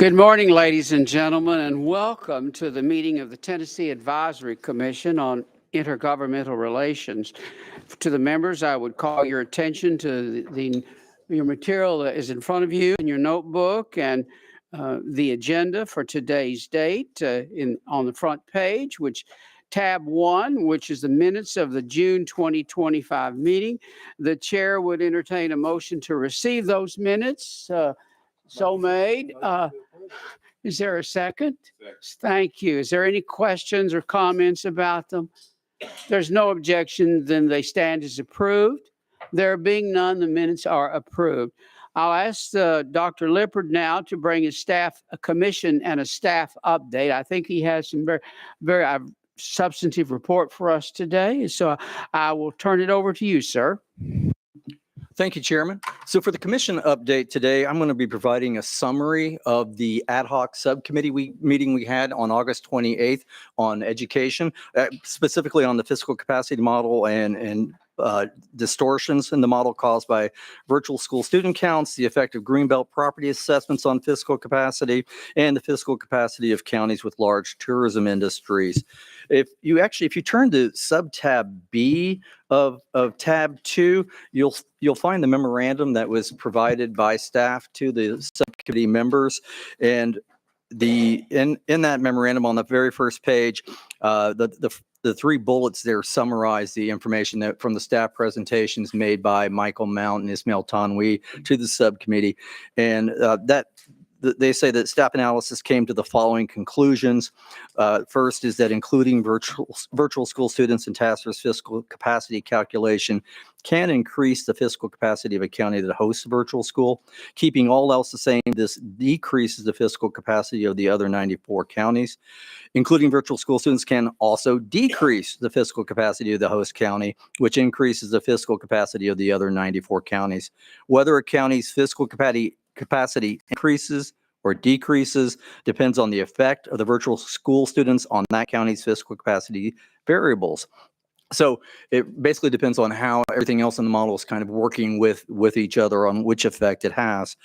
Good morning, ladies and gentlemen, and welcome to the meeting of the Tennessee Advisory Commission on Intergovernmental Relations. To the members, I would call your attention to your material that is in front of you in your notebook and the agenda for today's date on the front page, which tab 1, which is the minutes of the June 2025 meeting. The chair would entertain a motion to receive those minutes. So made. Is there a second? Thank you. Is there any questions or comments about them? There's no objection, then they stand as approved. There being none, the minutes are approved. I'll ask Dr. Lippard now to bring a commission and a staff update. I think he has some very substantive report for us today. So I will turn it over to you, sir. Thank you, Chairman. So for the commission update today, I'm going to be providing a summary of the ad hoc subcommittee meeting we had on August 28th on education, specifically on the fiscal capacity model and distortions in the model caused by virtual school student counts, the effect of Greenbelt property assessments on fiscal capacity, and the fiscal capacity of counties with large tourism industries. If you turn to subtab B of tab 2, you'll find the memorandum that was provided by staff to the subcommittee members, and in that memorandum on the very first page, the three bullets there summarize the information that from the staff presentations made by Michael Mount and Ismail Tanwi to the subcommittee, and they say that staff analysis came to the following conclusions. First is that including virtual school students in TACIR's fiscal capacity calculation can increase the fiscal capacity of a county that hosts a virtual school. Keeping all else the same, this decreases the fiscal capacity of the other 94 counties. Including virtual school students can also decrease the fiscal capacity of the host county, which increases the fiscal capacity of the other 94 counties. Whether a county's fiscal capacity increases or decreases depends on the effect of the virtual school students on that county's fiscal capacity variables. So it basically depends on how everything else in the model is kind of working with each other on which effect it has.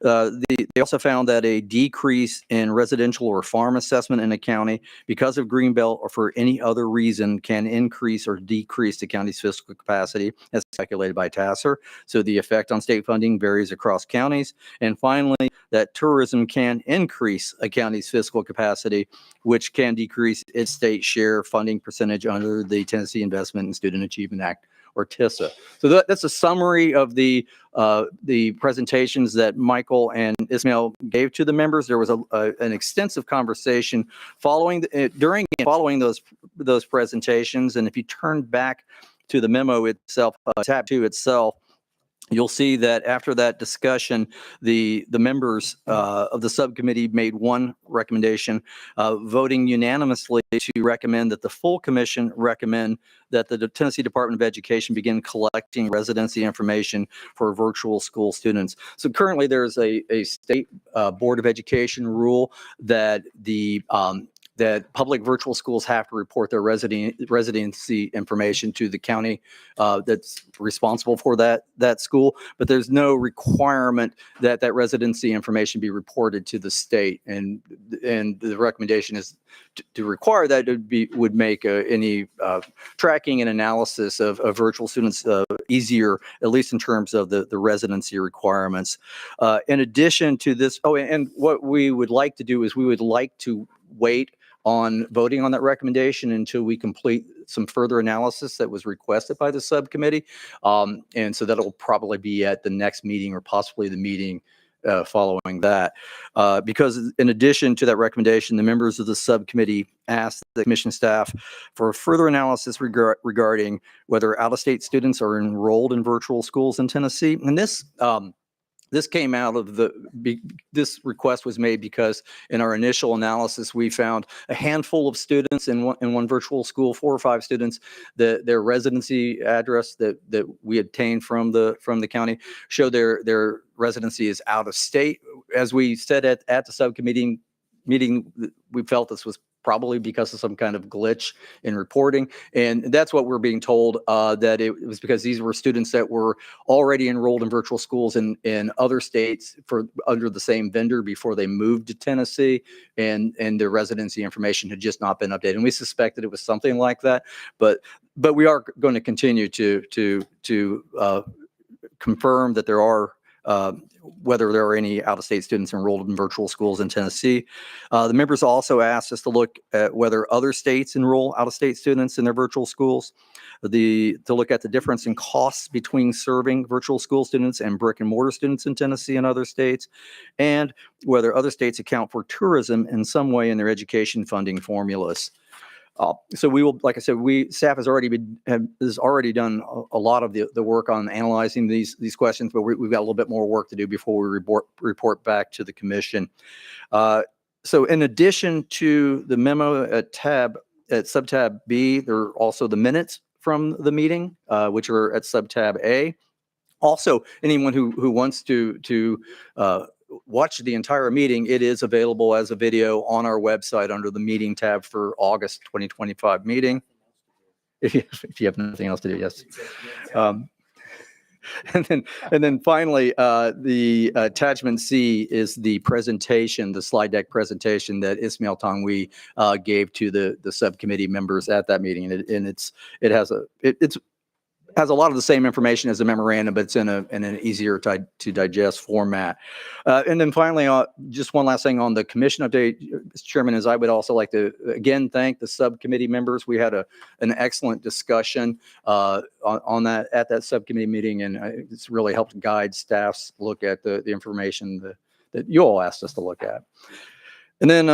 They also found that a decrease in residential or farm assessment in a county because of Greenbelt or for any other reason can increase or decrease the county's fiscal capacity as calculated by TACIR. So the effect on state funding varies across counties. And finally, that tourism can increase a county's fiscal capacity, which can decrease its state share funding percentage under the Tennessee Investment and Student Achievement Act, or TISA. So that's a summary of the presentations that Michael and Ismail gave to the members. There was an extensive conversation following those presentations, and if you turn back to the memo itself, tab 2 itself, you'll see that after that discussion, the members of the subcommittee made one recommendation, voting unanimously to recommend that the full commission recommend that the Tennessee Department of Education begin collecting residency information for virtual school students. So currently there's a state Board of Education rule that that public virtual schools have to report their residency information to the county that's responsible for that school, but there's no requirement that residency information be reported to the state, and the recommendation is to require that would make any tracking and analysis of virtual students easier, at least in terms of the residency requirements. In addition to this, and what we would like to do is we would like to wait on voting on that recommendation until we complete some further analysis that was requested by the subcommittee. And so that'll probably be at the next meeting or possibly the meeting following that. Because in addition to that recommendation, the members of the subcommittee asked the commission staff for further analysis regarding whether out-of-state students are enrolled in virtual schools in Tennessee. And this came out of this request was made because in our initial analysis, we found a handful of students in one virtual school, 4 or 5 students, their residency address that we obtained from the county show their residency is out of state. As we said at the subcommittee meeting, we felt this was probably because of some kind of glitch in reporting. And that's what we're being told, that it was because these were students that were already enrolled in virtual schools in other states under the same vendor before they moved to Tennessee, and their residency information had just not been updated. And we suspected it was something like that, but we are going to continue to confirm that there are, whether there are any out-of-state students enrolled in virtual schools in Tennessee. The members also asked us to look at whether other states enroll out-of-state students in their virtual schools, to look at the difference in costs between serving virtual school students and brick and mortar students in Tennessee and other states, and whether other states account for tourism in some way in their education funding formulas. So we will, like I said, staff has already done a lot of the work on analyzing these questions, but we've got a little bit more work to do before we report back to the commission. So in addition to the memo at subtab B, there are also the minutes from the meeting, which are at subtab A. Also, anyone who wants to watch the entire meeting, it is available as a video on our website under the meeting tab for August 2025 meeting. If you have nothing else to do, yes. And then finally, the attachment C is the presentation, the slide deck presentation that Ismail Tangwi gave to the subcommittee members at that meeting, and it has a lot of the same information as the memorandum, but it's in an easier to digest format. And then finally, just one last thing on the commission update, Mr. Chairman, is I would also like to again thank the subcommittee members. We had an excellent discussion on that at that subcommittee meeting, and it's really helped guide staff's look at the information that you all asked us to look at. And then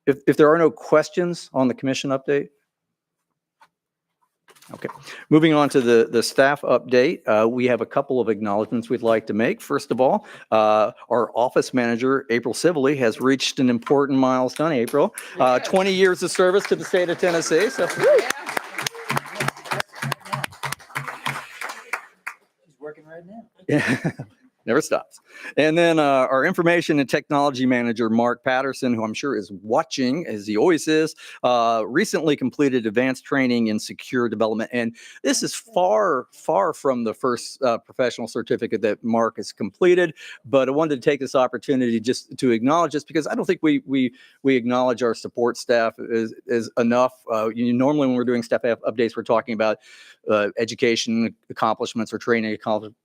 if there are no questions on the commission update. Okay, moving on to the staff update, we have a couple of acknowledgments we'd like to make. First of all, our office manager, April Sibley, has reached an important milestone. April, 20 years of service to the state of Tennessee. So, He's working right now. yeah. Never stops. And then our information and technology manager, Mark Patterson, who I'm sure is watching, as he always is, recently completed advanced training in secure development. And this is far, far from the first professional certificate that Mark has completed. But I wanted to take this opportunity just to acknowledge this, because I don't think we acknowledge our support staff is enough. Normally when we're doing staff updates, we're talking about education accomplishments or training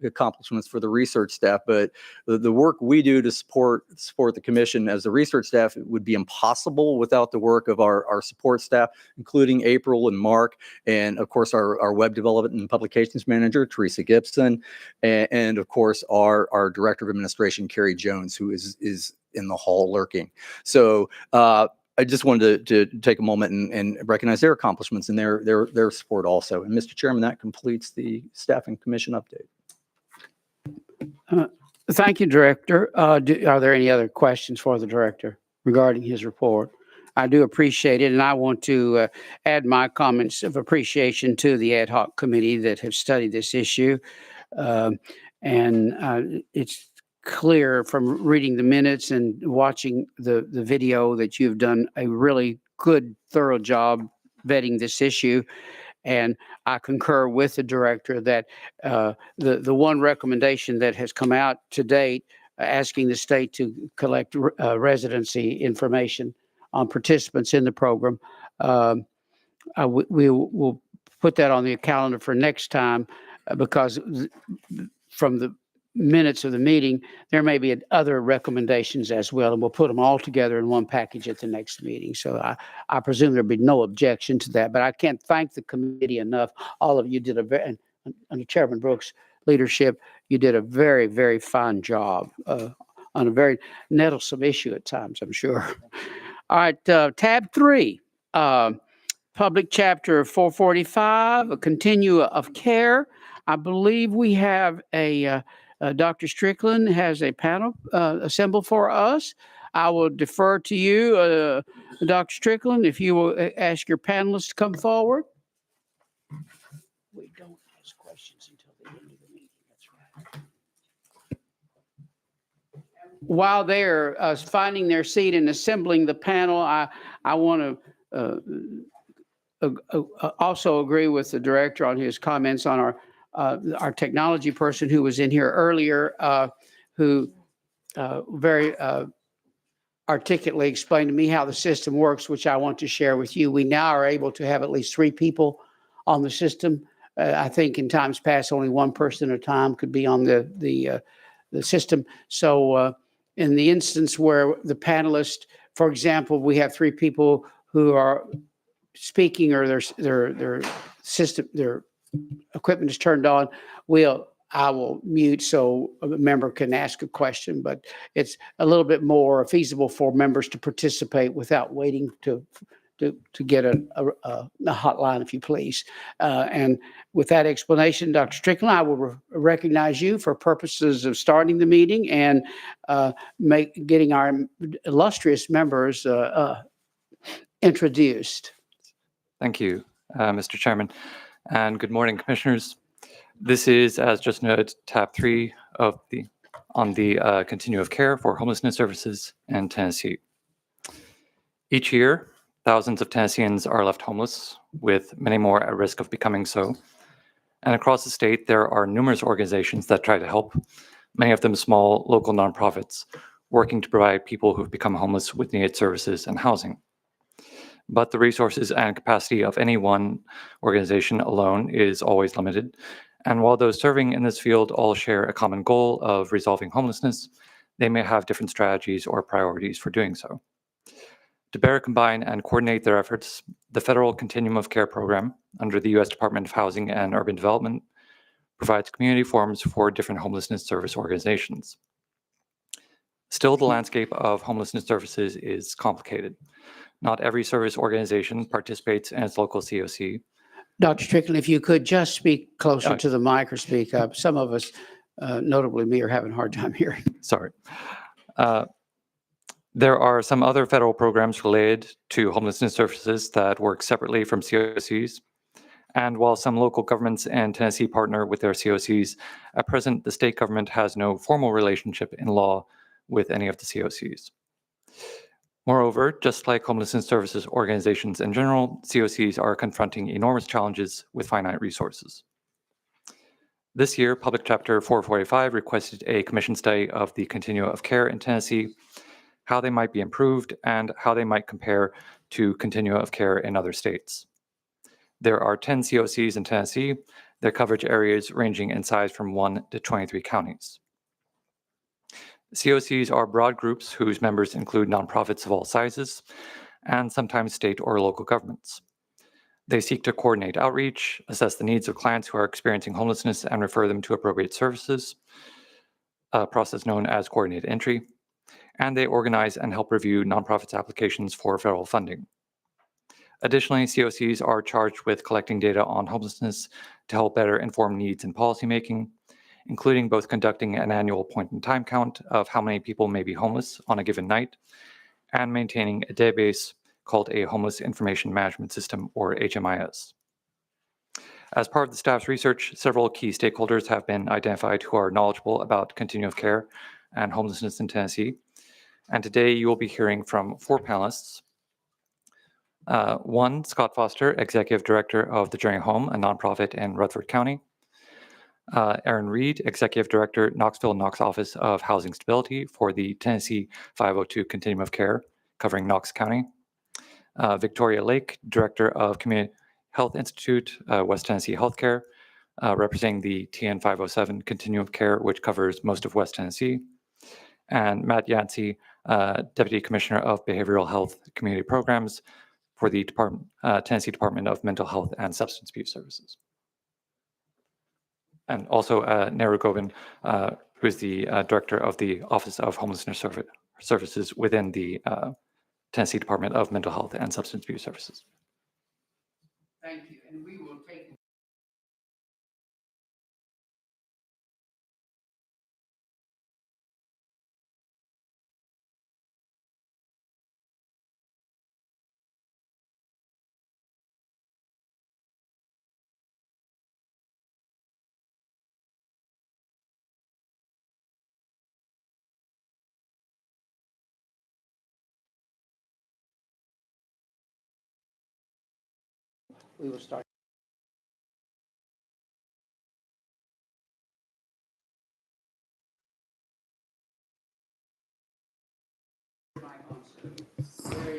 accomplishments for the research staff, but the work we do to support the commission as the research staff would be impossible without the work of our support staff, including April and Mark, and of course our web development and publications manager, Teresa Gibson, and of course our director of administration, Carrie Jones, who is in the hall lurking. So I just wanted to take a moment and recognize their accomplishments and their support also. And Mr. Chairman, that completes the staff and commission update. Thank you, Director. Are there any other questions for the Director regarding his report? I do appreciate it, and I want to add my comments of appreciation to the ad hoc committee that have studied this issue. It's clear from reading the minutes and watching the video that you've done a really good, thorough job vetting this issue. And I concur with the director that the one recommendation that has come out to date, asking the state to collect residency information on participants in the program, we will put that on the calendar for next time, because from the minutes of the meeting, there may be other recommendations as well, and we'll put them all together in one package at the next meeting. So I presume there'll be no objection to that, but I can't thank the committee enough. All of you did and under Chairman Brooks' leadership, you did a very, very fine job on a very nettlesome issue at times, I'm sure. All right, tab 3, public chapter 445, a continuum of care. I believe we have Dr. Strickland has a panel assembled for us. I will defer to you, Dr. Strickland, if you will ask your panelists to come forward. We don't ask questions until the end of the meeting. That's right. While they're finding their seat and assembling the panel, I want also agree with the director on his comments on our technology person who was in here earlier, who very articulately explained to me how the system works, which I want to share with you. We now are able to have at least 3 people on the system. I think in times past, only 1 person at a time could be on the system. So in the instance where the panelist, for example, we have 3 people who are speaking or their system, their equipment is turned on, I will mute so a member can ask a question, but it's a little bit more feasible for members to participate without waiting to get a hotline, if you please. And with that explanation, Dr. Strickland, I will recognize you for purposes of starting the meeting and getting our illustrious members introduced. Thank you, Mr. Chairman, and good morning, Commissioners. This is, as just noted, tab 3 on the continuum of care for homelessness services in Tennessee. Each year, thousands of Tennesseans are left homeless, with many more at risk of becoming so. And across the state, there are numerous organizations that try to help, many of them small local nonprofits, working to provide people who've become homeless with needed services and housing. But the resources and capacity of any one organization alone is always limited. And while those serving in this field all share a common goal of resolving homelessness, they may have different strategies or priorities for doing so. To better combine and coordinate their efforts, the Federal Continuum of Care program under the U.S. Department of Housing and Urban Development provides community forums for different homelessness service organizations. Still, the landscape of homelessness services is complicated. Not every service organization participates in its local COC. Dr. Strickland, if you could just speak closer to the mic or speak up. Some of us, notably me, are having a hard time hearing. Sorry. There are some other federal programs related to homelessness services that work separately from COCs. And while some local governments in Tennessee partner with their COCs, at present, the state government has no formal relationship in law with any of the COCs. Moreover, just like homelessness services organizations in general, COCs are confronting enormous challenges with finite resources. This year, Public Chapter 445 requested a commission study of the continua of care in Tennessee, how they might be improved, and how they might compare to continua of care in other states. There are 10 COCs in Tennessee, their coverage areas ranging in size from 1 to 23 counties. COCs are broad groups whose members include nonprofits of all sizes and sometimes state or local governments. They seek to coordinate outreach, assess the needs of clients who are experiencing homelessness, and refer them to appropriate services, a process known as coordinated entry, and they organize and help review nonprofits' applications for federal funding. Additionally, COCs are charged with collecting data on homelessness to help better inform needs in policymaking, including both conducting an annual point-in-time count of how many people may be homeless on a given night and maintaining a database called a Homeless Information Management System, or HMIS. As part of the staff's research, several key stakeholders have been identified who are knowledgeable about continuum of care and homelessness in Tennessee. And today you will be hearing from 4 panelists. One, Scott Foster, Executive Director of The Journey Home, a nonprofit in Rutherford County. Aaron Reed, Executive Director, Knoxville Knox Office of Housing Stability for the Tennessee 502 Continuum of Care, covering Knox County. Victoria Lake, Director of Community Health Institute, West Tennessee Healthcare, representing the TN 507 Continuum of Care, which covers most of West Tennessee. And Matt Yancey, Deputy Commissioner of Behavioral Health Community Programs for the Tennessee Department of Mental Health and Substance Abuse Services. And also Neru Govind, who is the Director of the Office of Homelessness Services within the Tennessee Department of Mental Health and Substance Abuse Services. Thank you. And we will take We will start.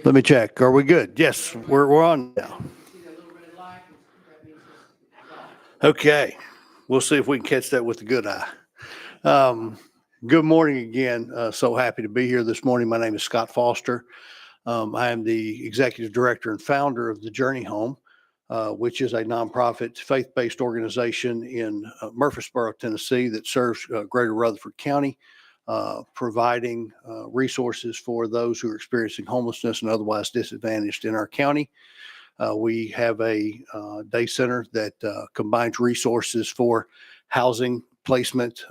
Let me check. Are we good? Yes, we're on now. Okay. We'll see if we can catch that with the good eye. Good morning again. So happy to be here this morning. My name is Scott Foster. I am the executive director and founder of the Journey Home, which is a nonprofit faith-based organization in Murfreesboro, Tennessee that serves Greater Rutherford County, providing resources for those who are experiencing homelessness and otherwise disadvantaged in our county. We have a day center that combines resources for housing placement,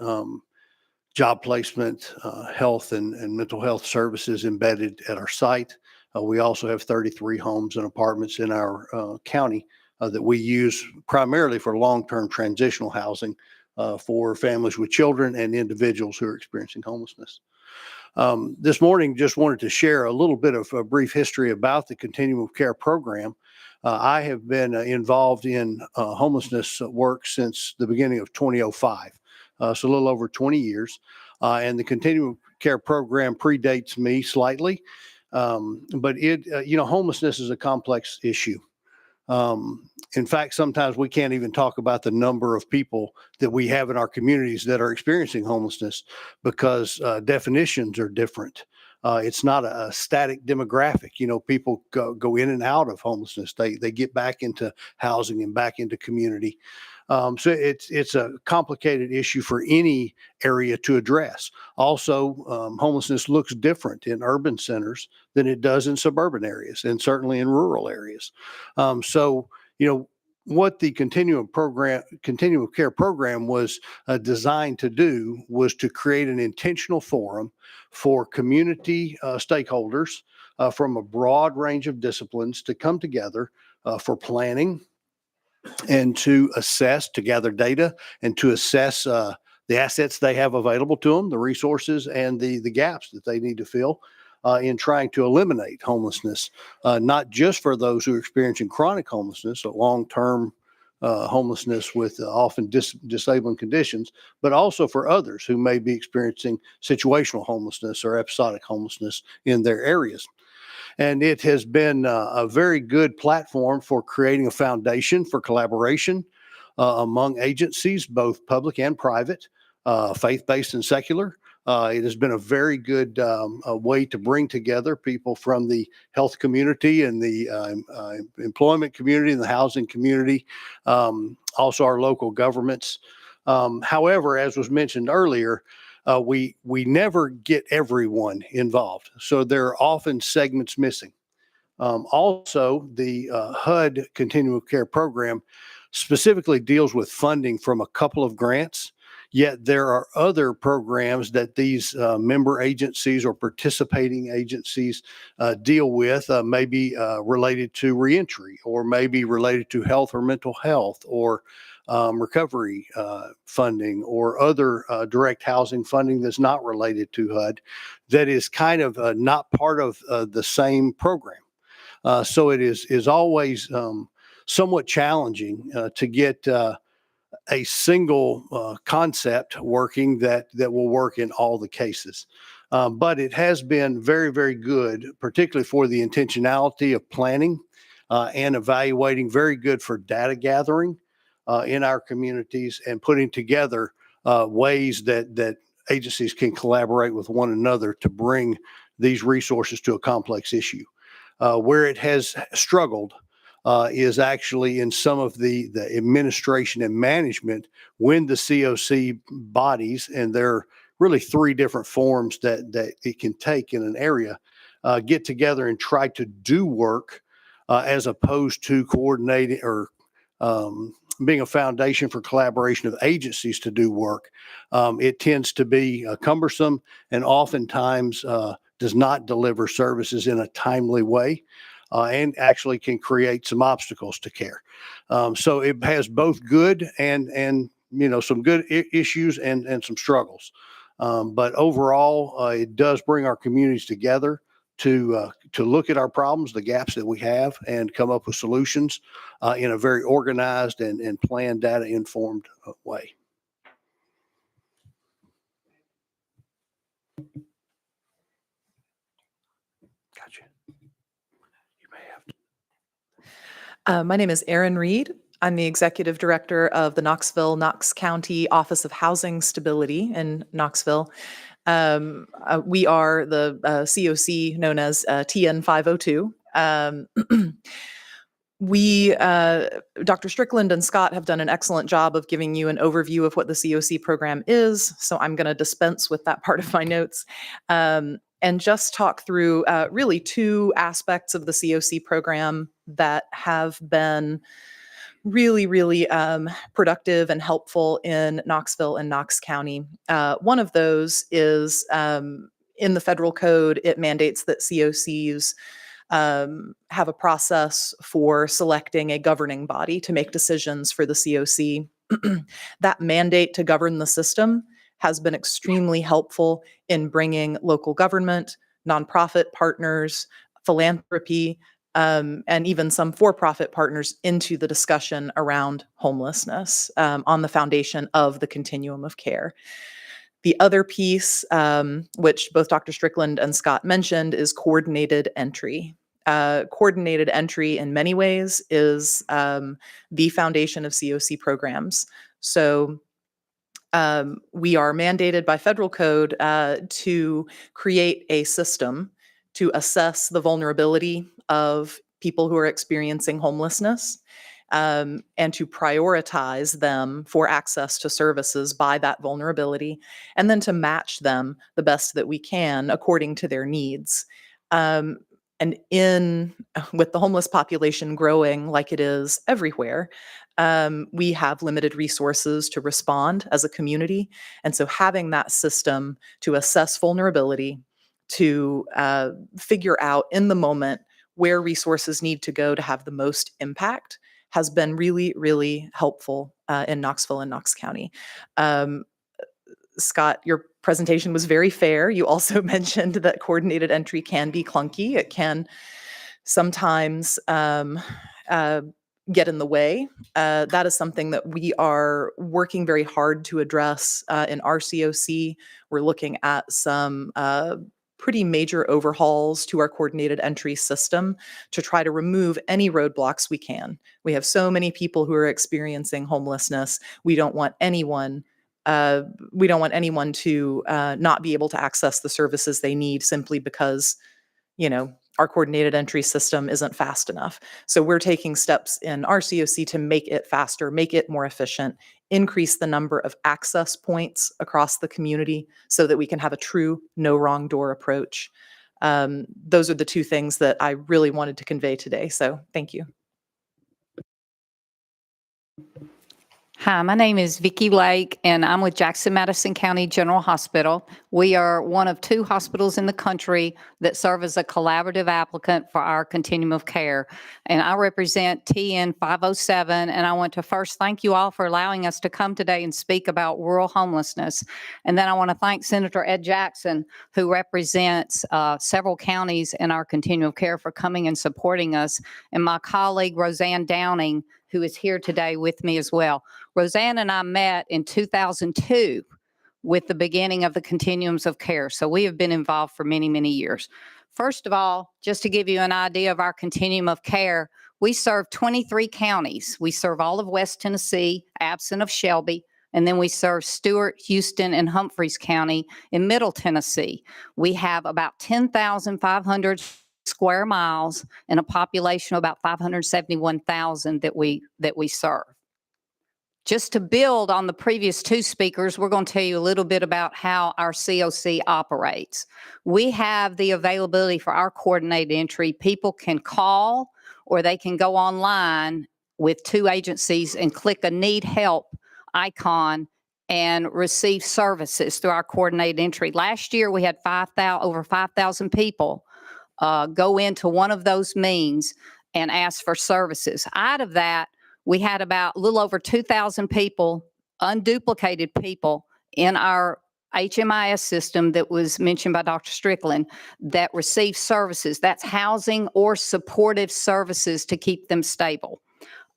job placement, health and mental health services embedded at our site. We also have 33 homes and apartments in our county that we use primarily for long-term transitional housing for families with children and individuals who are experiencing homelessness. This morning, just wanted to share a little bit of a brief history about the Continuum of Care program. I have been involved in homelessness work since the beginning of 2005, so a little over 20 years. And the Continuum of Care program predates me slightly, but homelessness is a complex issue. In fact, sometimes we can't even talk about the number of people that we have in our communities that are experiencing homelessness because definitions are different. It's not a static demographic. People go in and out of homelessness. They get back into housing and back into community. So it's a complicated issue for any area to address. Also, homelessness looks different in urban centers than it does in suburban areas and certainly in rural areas. What the Continuum of Care program was designed to do was to create an intentional forum for community stakeholders from a broad range of disciplines to come together for planning and to gather data and to assess the assets they have available to them, the resources and the gaps that they need to fill in trying to eliminate homelessness, not just for those who are experiencing chronic homelessness, long-term homelessness with often disabling conditions, but also for others who may be experiencing situational homelessness or episodic homelessness in their areas. And it has been a very good platform for creating a foundation for collaboration among agencies, both public and private, faith-based and secular. It has been a very good way to bring together people from the health community and the employment community and the housing community, also our local governments. However, as was mentioned earlier, we never get everyone involved. So there are often segments missing. Also, the HUD Continuum of Care program specifically deals with funding from a couple of grants, yet there are other programs that these member agencies or participating agencies deal with, maybe related to reentry or maybe related to health or mental health or recovery funding or other direct housing funding that's not related to HUD that is kind of not part of the same program. So it is always somewhat challenging to get a single concept working that will work in all the cases. But it has been very, very good, particularly for the intentionality of planning and evaluating, very good for data gathering in our communities and putting together ways that agencies can collaborate with one another to bring these resources to a complex issue. Where it has struggled is actually in some of the administration and management when the COC bodies, and there are really three different forms that it can take in an area, get together and try to do work as opposed to coordinating or being a foundation for collaboration of agencies to do work. It tends to be cumbersome and oftentimes does not deliver services in a timely way and actually can create some obstacles to care. So it has both good and some good issues and some struggles. But overall, it does bring our communities together to look at our problems, the gaps that we have, and come up with solutions in a very organized and planned, data-informed way. Gotcha. You may have to. My name is Erin Reed. I'm the Executive Director of the Knox County Office of Housing Stability in Knoxville. We are the COC known as TN 502. Dr. Strickland and Scott have done an excellent job of giving you an overview of what the COC program is, so I'm going to dispense with that part of my notes and just talk through really two aspects of the COC program that have been really productive and helpful in Knoxville and Knox County. One of those is in the federal code, it mandates that COCs have a process for selecting a governing body to make decisions for the COC. That mandate to govern the system has been extremely helpful in bringing local government, nonprofit partners, philanthropy, and even some for-profit partners into the discussion around homelessness on the foundation of the continuum of care. The other piece, which both Dr. Strickland and Scott mentioned, is coordinated entry. Coordinated entry in many ways is the foundation of COC programs. So we are mandated by federal code to create a system to assess the vulnerability of people who are experiencing homelessness and to prioritize them for access to services by that vulnerability, and then to match them the best that we can according to their needs. And with the homeless population growing like it is everywhere, we have limited resources to respond as a community. And so having that system to assess vulnerability, to figure out in the moment where resources need to go to have the most impact has been really helpful in Knoxville and Knox County. Scott, your presentation was very fair. You also mentioned that coordinated entry can be clunky. It can sometimes get in the way. That is something that we are working very hard to address in our COC. We're looking at some pretty major overhauls to our coordinated entry system to try to remove any roadblocks we can. We have so many people who are experiencing homelessness. We don't want anyone to not be able to access the services they need simply because, our coordinated entry system isn't fast enough. So we're taking steps in our COC to make it faster, make it more efficient, increase the number of access points across the community so that we can have a true no wrong door approach. Those are the two things that I really wanted to convey today. So thank you. Hi, my name is Vicki Lake, and I'm with Jackson-Madison County General Hospital. We are one of 2 hospitals in the country that serve as a collaborative applicant for our continuum of care. And I represent TN 507, and I want to first thank you all for allowing us to come today and speak about rural homelessness. And then I want to thank Senator Ed Jackson, who represents several counties in our continuum of care, for coming and supporting us, and my colleague Roseanne Downing, who is here today with me as well. Roseanne and I met in 2002 with the beginning of the continuums of care. So we have been involved for many years. First of all, just to give you an idea of our continuum of care, we serve 23 counties. We serve all of West Tennessee, absent of Shelby, and then we serve Stewart, Houston, and Humphreys County in Middle Tennessee. We have about 10,500 square miles and a population of about 571,000 that we serve. Just to build on the previous 2 speakers, we're going to tell you a little bit about how our COC operates. We have the availability for our coordinated entry. People can call or they can go online with 2 agencies and click a need help icon and receive services through our coordinated entry. Last year, we had over 5,000 people go into one of those means and ask for services. Out of that, we had about a little over 2,000 people, unduplicated people, in our HMIS system that was mentioned by Dr. Strickland that receive services. That's housing or supportive services to keep them stable.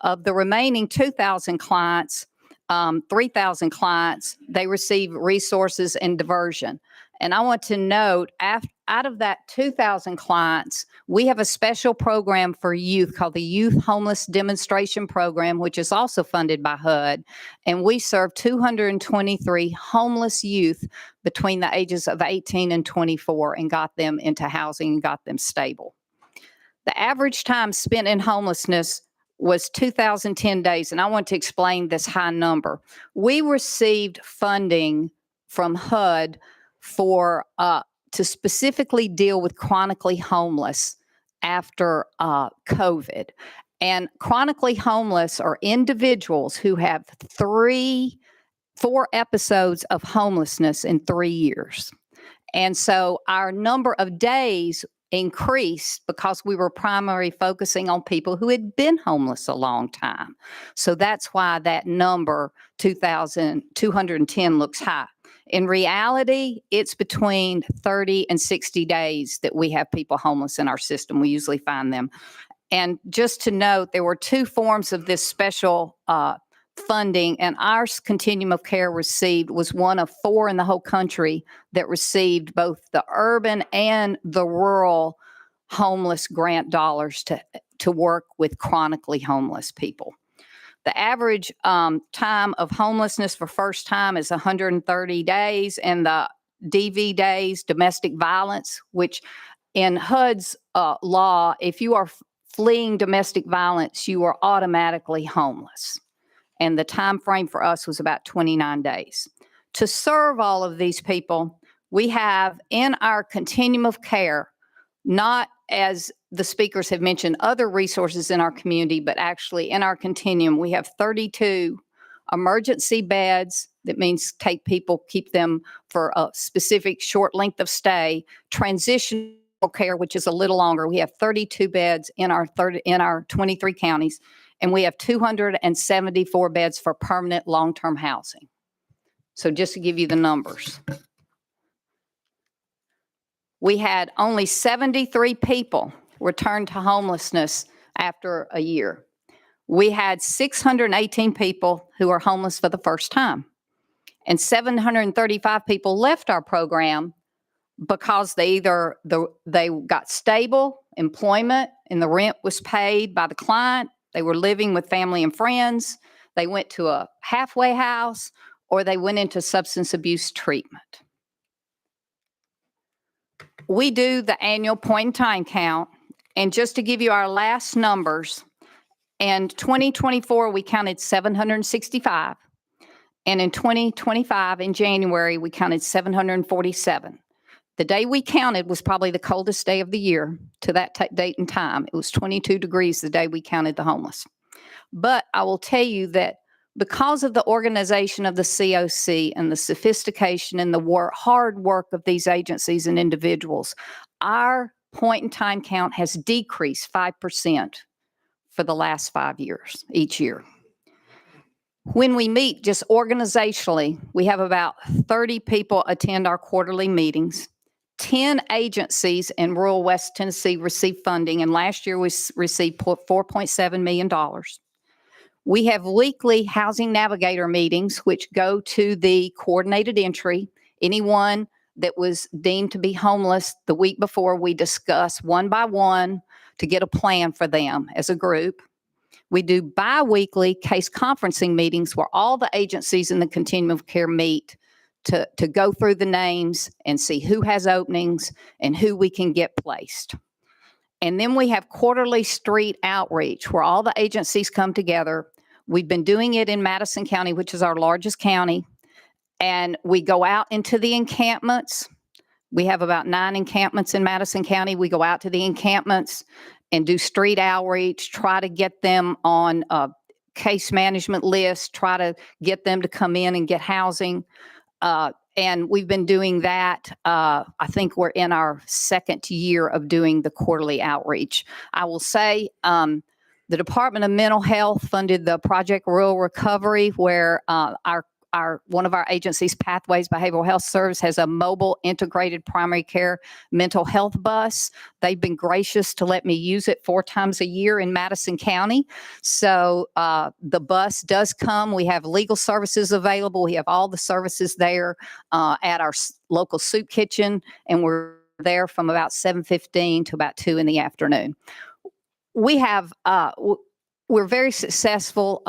Of the remaining 2,000 clients, 3,000 clients, they receive resources and diversion. And I want to note, out of that 2,000 clients, we have a special program for youth called the Youth Homeless Demonstration Program, which is also funded by HUD. And we serve 223 homeless youth between the ages of 18 and 24 and got them into housing and got them stable. The average time spent in homelessness was 2,010 days. And I want to explain this high number. We received funding from HUD for to specifically deal with chronically homeless after COVID. And chronically homeless are individuals who have 4 episodes of homelessness in 3 years. And so our number of days increased because we were primarily focusing on people who had been homeless a long time. So that's why that number 2,210 looks high. In reality, it's between 30 and 60 days that we have people homeless in our system. We usually find them. And just to note, there were 2 forms of this special funding, and our continuum of care received was one of 4 in the whole country that received both the urban and the rural homeless grant dollars to work with chronically homeless people. The average time of homelessness for first time is 130 days, and the DV days, domestic violence, which in HUD's law, if you are fleeing domestic violence, you are automatically homeless. And the time frame for us was about 29 days. To serve all of these people, we have in our continuum of care, not as the speakers have mentioned, other resources in our community, but actually in our continuum, we have 32 emergency beds. That means take people, keep them for a specific short length of stay. Transitional care, which is a little longer. We have 32 beds in our 23 counties, and we have 274 beds for permanent long-term housing. So just to give you the numbers. We had only 73 people return to homelessness after a year. We had 618 people who are homeless for the first time. And 735 people left our program because they got stable employment and the rent was paid by the client. They were living with family and friends. They went to a halfway house, or they went into substance abuse treatment. We do the annual point in time count. And just to give you our last numbers, in 2024, we counted 765. And in 2025, in January, we counted 747. The day we counted was probably the coldest day of the year to that date and time. It was 22 degrees the day we counted the homeless. But I will tell you that because of the organization of the COC and the sophistication and the hard work of these agencies and individuals, our point in time count has decreased 5% for the last 5 years, each year. When we meet just organizationally, we have about 30 people attend our quarterly meetings. 10 agencies in rural West Tennessee receive funding, and last year we received $4.7 million. We have weekly housing navigator meetings, which go to the coordinated entry. Anyone that was deemed to be homeless the week before, we discuss one by one to get a plan for them as a group. We do bi-weekly case conferencing meetings where all the agencies in the continuum of care meet to go through the names and see who has openings and who we can get placed. And then we have quarterly street outreach where all the agencies come together. We've been doing it in Madison County, which is our largest county, and we go out into the encampments. We have about 9 encampments in Madison County. We go out to the encampments and do street outreach, try to get them on a case management list, try to get them to come in and get housing. And we've been doing that. I think we're in our 2nd year of doing the quarterly outreach. I will say the Department of Mental Health funded the Project Rural Recovery, where our one of our agencies, Pathways Behavioral Health Service, has a mobile integrated primary care mental health bus. They've been gracious to let me use it 4 times a year in Madison County. So the bus does come. We have legal services available. We have all the services there at our local soup kitchen, and we're there from about 7:15 to about 2 in the afternoon. We have, we're very successful.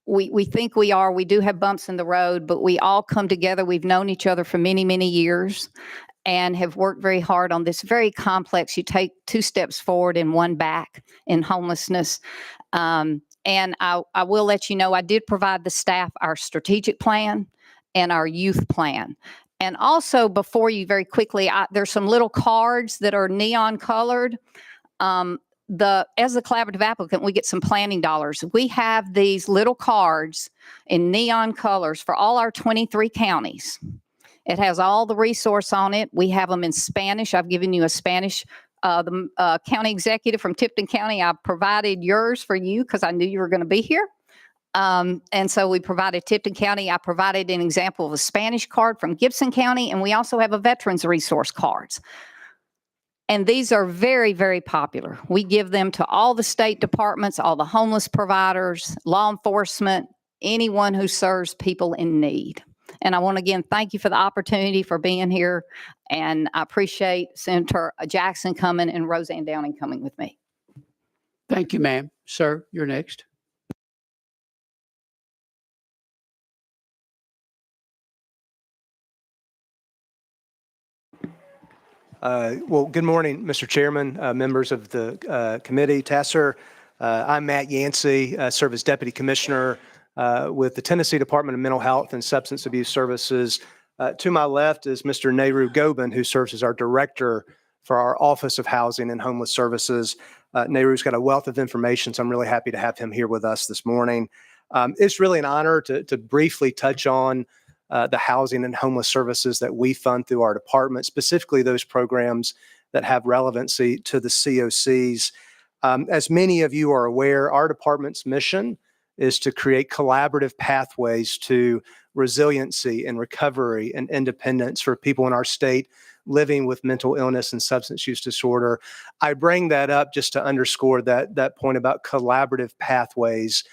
We think we are. We do have bumps in the road, but we all come together. We've known each other for many, many years and have worked very hard on this very complex. You take 2 steps forward and 1 back in homelessness. And I will let you know, I did provide the staff our strategic plan and our youth plan. And also, before you, very quickly, there's some little cards that are neon colored. As a collaborative applicant, we get some planning dollars. We have these little cards in neon colors for all our 23 counties. It has all the resource on it. We have them in Spanish. I've given you a Spanish. The county executive from Tipton County, I provided yours for you because I knew you were going to be here. And so we provided Tipton County. I provided an example of a Spanish card from Gibson County, and we also have a veterans resource cards. And these are very, very popular. We give them to all the state departments, all the homeless providers, law enforcement, anyone who serves people in need. And I want to again thank you for the opportunity for being here. And I appreciate Senator Jackson coming and Roseanne Downing coming with me. Thank you, ma'am. Sir, you're next. Well, good morning, Mr. Chairman, members of the committee, TACIR. I'm Matt Yancey, serve as Deputy Commissioner with the Tennessee Department of Mental Health and Substance Abuse Services. To my left is Mr. Nehru Gobin, who serves as our Director for our Office of Housing and Homeless Services. Nehru's got a wealth of information, so I'm really happy to have him here with us this morning. It's really an honor to briefly touch on the housing and homeless services that we fund through our department, specifically those programs that have relevancy to the COCs. As many of you are aware, our department's mission is to create collaborative pathways to resiliency and recovery and independence for people in our state living with mental illness and substance use disorder. I bring that up just to underscore that point about collaborative pathways.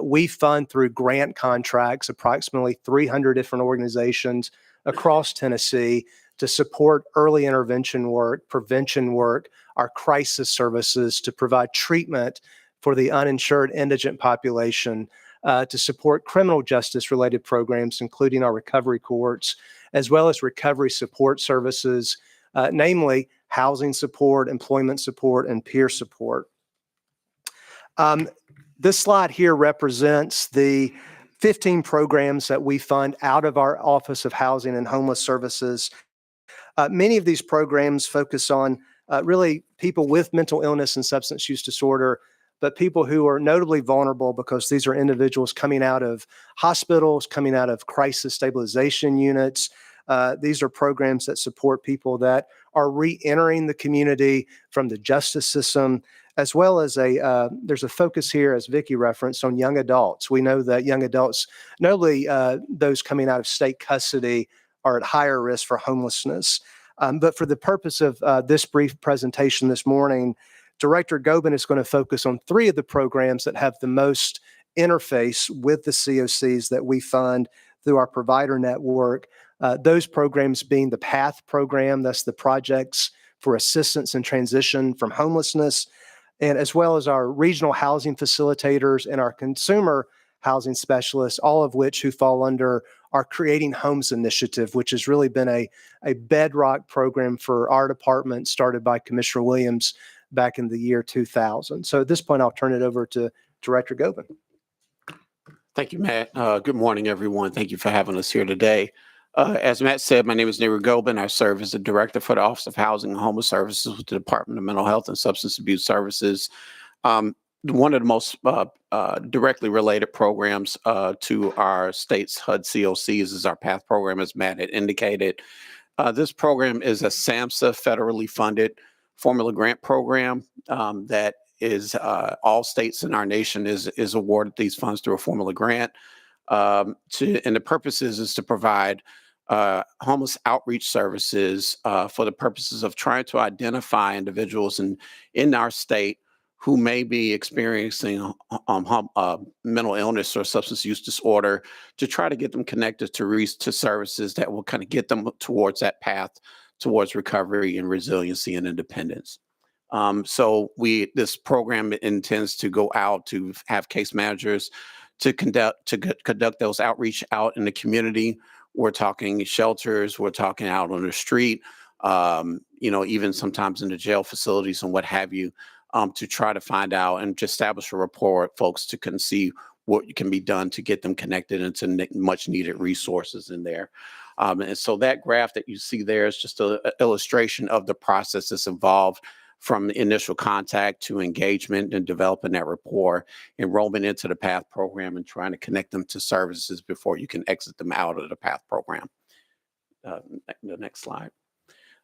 We fund through grant contracts approximately 300 different organizations across Tennessee to support early intervention work, prevention work, our crisis services to provide treatment for the uninsured indigent population, to support criminal justice related programs, including our recovery courts, as well as recovery support services, namely housing support, employment support, and peer support. This slide here represents the 15 programs that we fund out of our Office of Housing and Homeless Services. Many of these programs focus on really people with mental illness and substance use disorder, but people who are notably vulnerable because these are individuals coming out of hospitals, coming out of crisis stabilization units. These are programs that support people that are re-entering the community from the justice system, as well as there's a focus here, as Vicki referenced, on young adults. We know that young adults, notably those coming out of state custody, are at higher risk for homelessness. But for the purpose of this brief presentation this morning, Director Gobin is going to focus on 3 of the programs that have the most interface with the COCs that we fund through our provider network. Those programs being the PATH program, that's the Projects for Assistance and Transition from Homelessness, and as well as our regional housing facilitators and our consumer housing specialists, all of which who fall under our Creating Homes initiative, which has really been a bedrock program for our department, started by Commissioner Williams back in the year 2000. So at this point, I'll turn it over to Director Gobin. Thank you, Matt. Good morning, everyone. Thank you for having us here today. As Matt said, my name is Nehru Gobin. I serve as the Director for the Office of Housing and Homeless Services with the Department of Mental Health and Substance Abuse Services. One of the most directly related programs to our state's HUD COCs is our PATH program, as Matt had indicated. This program is a SAMHSA federally funded formula grant program that is all states in our nation is awarded these funds through a formula grant. And the purpose is to provide homeless outreach services for the purposes of trying to identify individuals in our state who may be experiencing mental illness or substance use disorder, to try to get them connected to services that will kind of get them towards that path towards recovery and resiliency and independence. So this program intends to go out to have case managers to conduct those outreach out in the community. We're talking shelters, we're talking out on the street, even sometimes in the jail facilities and what have you, to try to find out and to establish a rapport with folks to see what can be done to get them connected into much needed resources in there. And so that graph that you see there is just an illustration of the process that's involved from initial contact to engagement and developing that rapport, enrollment into the PATH program, and trying to connect them to services before you can exit them out of the PATH program. The next slide.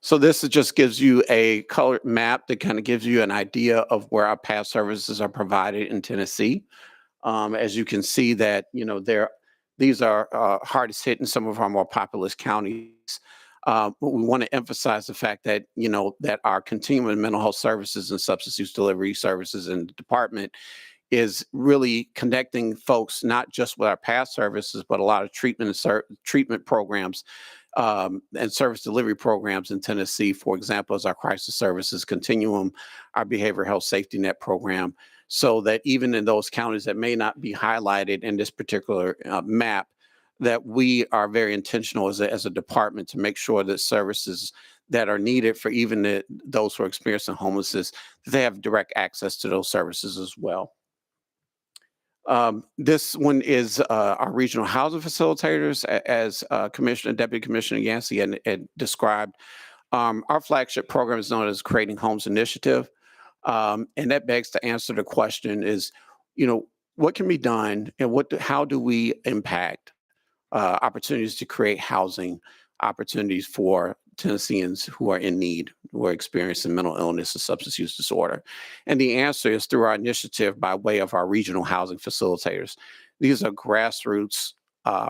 So this just gives you a colored map that kind of gives you an idea of where our PATH services are provided in Tennessee. As you can see that, these are hardest hit in some of our more populous counties. But we want to emphasize the fact that, that our continuing mental health services and substance use delivery services in the department is really connecting folks, not just with our PATH services, but a lot of treatment programs and service delivery programs in Tennessee. For example, as our crisis services continuum, our behavioral health safety net program, so that even in those counties that may not be highlighted in this particular map, that we are very intentional as a department to make sure that services that are needed for even those who are experiencing homelessness, that they have direct access to those services as well. This one is our regional housing facilitators, as Deputy Commissioner Yancey had described. Our flagship program is known as Creating Homes Initiative. And that begs to answer the question is, what can be done and how do we impact opportunities to create housing opportunities for Tennesseans who are in need, who are experiencing mental illness and substance use disorder? And the answer is through our initiative by way of our regional housing facilitators. These are grassroots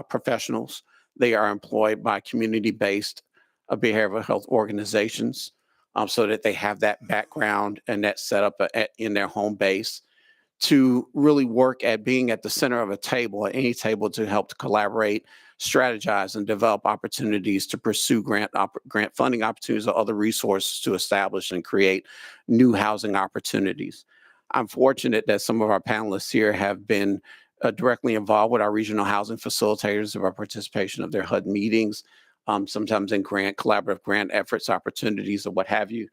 professionals. They are employed by community-based behavioral health organizations so that they have that background and that setup in their home base, to really work at being at the center of a table, at any table, to help to collaborate, strategize, and develop opportunities to pursue grant funding opportunities or other resources to establish and create new housing opportunities. I'm fortunate that some of our panelists here have been directly involved with our regional housing facilitators of our participation of their HUD meetings, sometimes in collaborative grant efforts, opportunities, or what have you.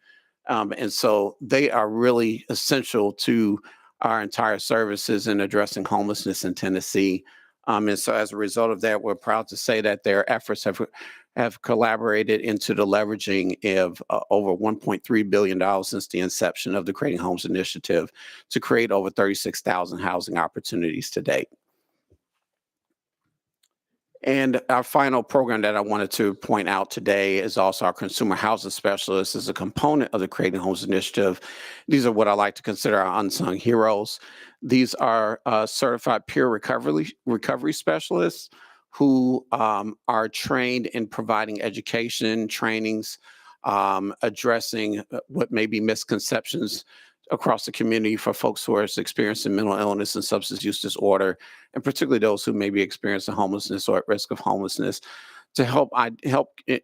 And so they are really essential to our entire services in addressing homelessness in Tennessee. And so as a result of that, we're proud to say that their efforts have collaborated into the leveraging of over $1.3 billion since the inception of the Creating Homes Initiative to create over 36,000 housing opportunities to date. And our final program that I wanted to point out today is also our Consumer Housing Specialists as a component of the Creating Homes Initiative. These are what I like to consider our unsung heroes. These are certified peer recovery specialists who are trained in providing education, trainings, addressing what may be misconceptions across the community for folks who are experiencing mental illness and substance use disorder, and particularly those who may be experiencing homelessness or at risk of homelessness, to help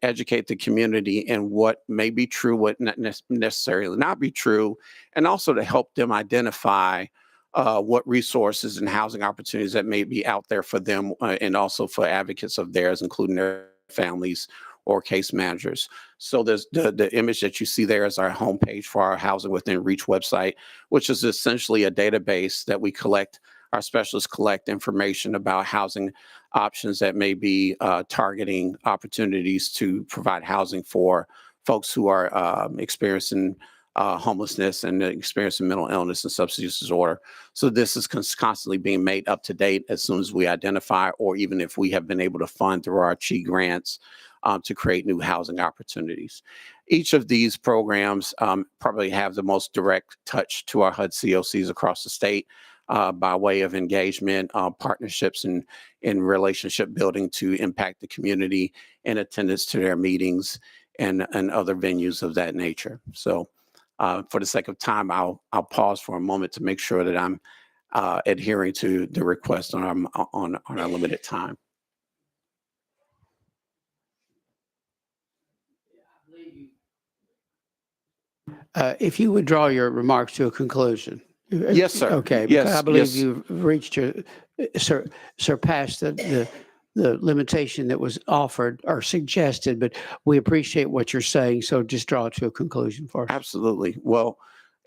educate the community in what may be true, what not necessarily not be true, and also to help them identify what resources and housing opportunities that may be out there for them, and also for advocates of theirs, including their families or case managers. So there's the image that you see there is our homepage for our Housing Within Reach website, which is essentially a database that our specialists collect information about housing options that may be targeting opportunities to provide housing for folks who are experiencing homelessness and experiencing mental illness and substance use disorder. So this is constantly being made up to date as soon as we identify, or even if we have been able to fund through our CHI grants to create new housing opportunities. Each of these programs probably have the most direct touch to our HUD COCs across the state. by way of engagement, partnerships, and relationship building to impact the community and attendance to their meetings and other venues of that nature. So for the sake of time, I'll pause for a moment to make sure that I'm adhering to the request on our limited time. If you would draw your remarks to a conclusion. Yes, sir. Okay, Yes, because I believe yes. you've reached your, surpassed the limitation that was offered or suggested, but we appreciate what you're saying, so just draw it to a conclusion for us. Absolutely. Well,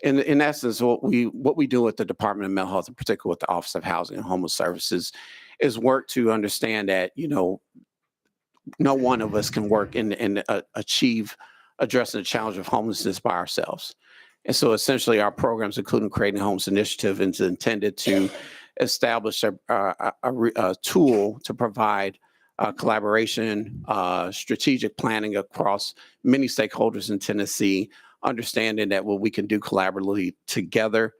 in essence, what we do at the Department of Mental Health, in particular with the Office of Housing and Homeless Services, is work to understand that, no one of us can work and achieve addressing the challenge of homelessness by ourselves. And so essentially our programs, including Creating Homes Initiative, is intended to establish a tool to provide collaboration, strategic planning across many stakeholders in Tennessee, understanding that what we can do collaboratively together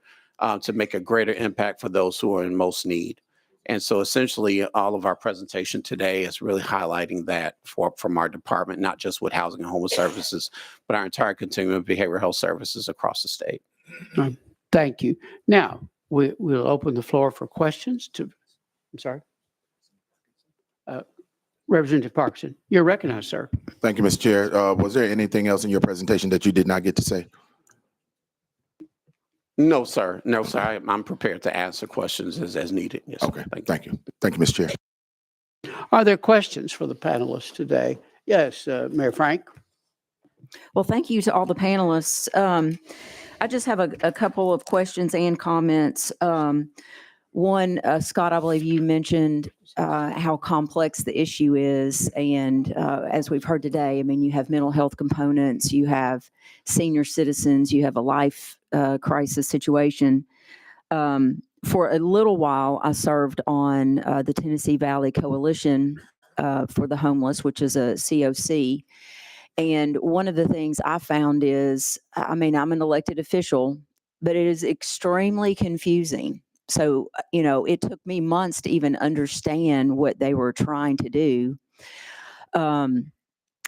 to make a greater impact for those who are in most need. And so essentially all of our presentation today is really highlighting that from our department, not just with Housing and Homeless Services, but our entire continuum of behavioral health services across the state. Thank you. Now, we'll open the floor for questions I'm sorry. Representative Parkinson, you're recognized, sir. Thank you, Mr. Chair. Was there anything else in your presentation that you did not get to say? No, sir. No, sir. I'm prepared to answer questions as needed. Yes, Okay, sir. thank you. Thank you, Mr. Chair. Are there questions for the panelists today? Yes, Mayor Frank. Well, thank you to all the panelists. I just have a couple of questions and comments. One, Scott, I believe you mentioned how complex the issue is. And as we've heard today, I mean, you have mental health components, you have senior citizens, you have a life crisis situation. For a little while, I served on the Tennessee Valley Coalition for the Homeless, which is a COC. And one of the things I found is, I mean, I'm an elected official, but it is extremely confusing. So, it took me months to even understand what they were trying to do. And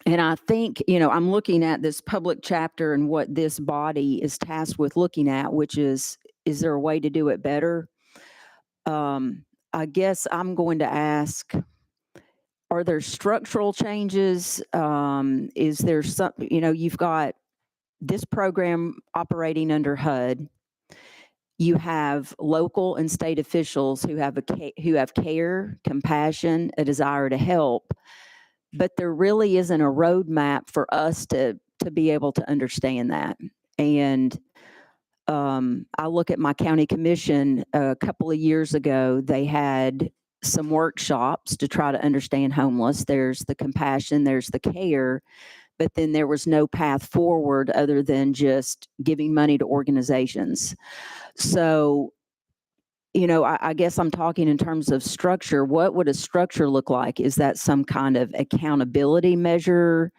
I think, I'm looking at this public chapter and what this body is tasked with looking at, which is there a way to do it better? I guess I'm going to ask, are there structural changes? Is there some, you've got this program operating under HUD. You have local and state officials who have care, compassion, a desire to help, but there really isn't a roadmap for us to be able to understand that. And I look at my county commission a couple of years ago, they had some workshops to try to understand homeless. There's the compassion, there's the care, but then there was no path forward other than just giving money to organizations. So, I guess I'm talking in terms of structure. What would a structure look like? Is that some kind of accountability measure?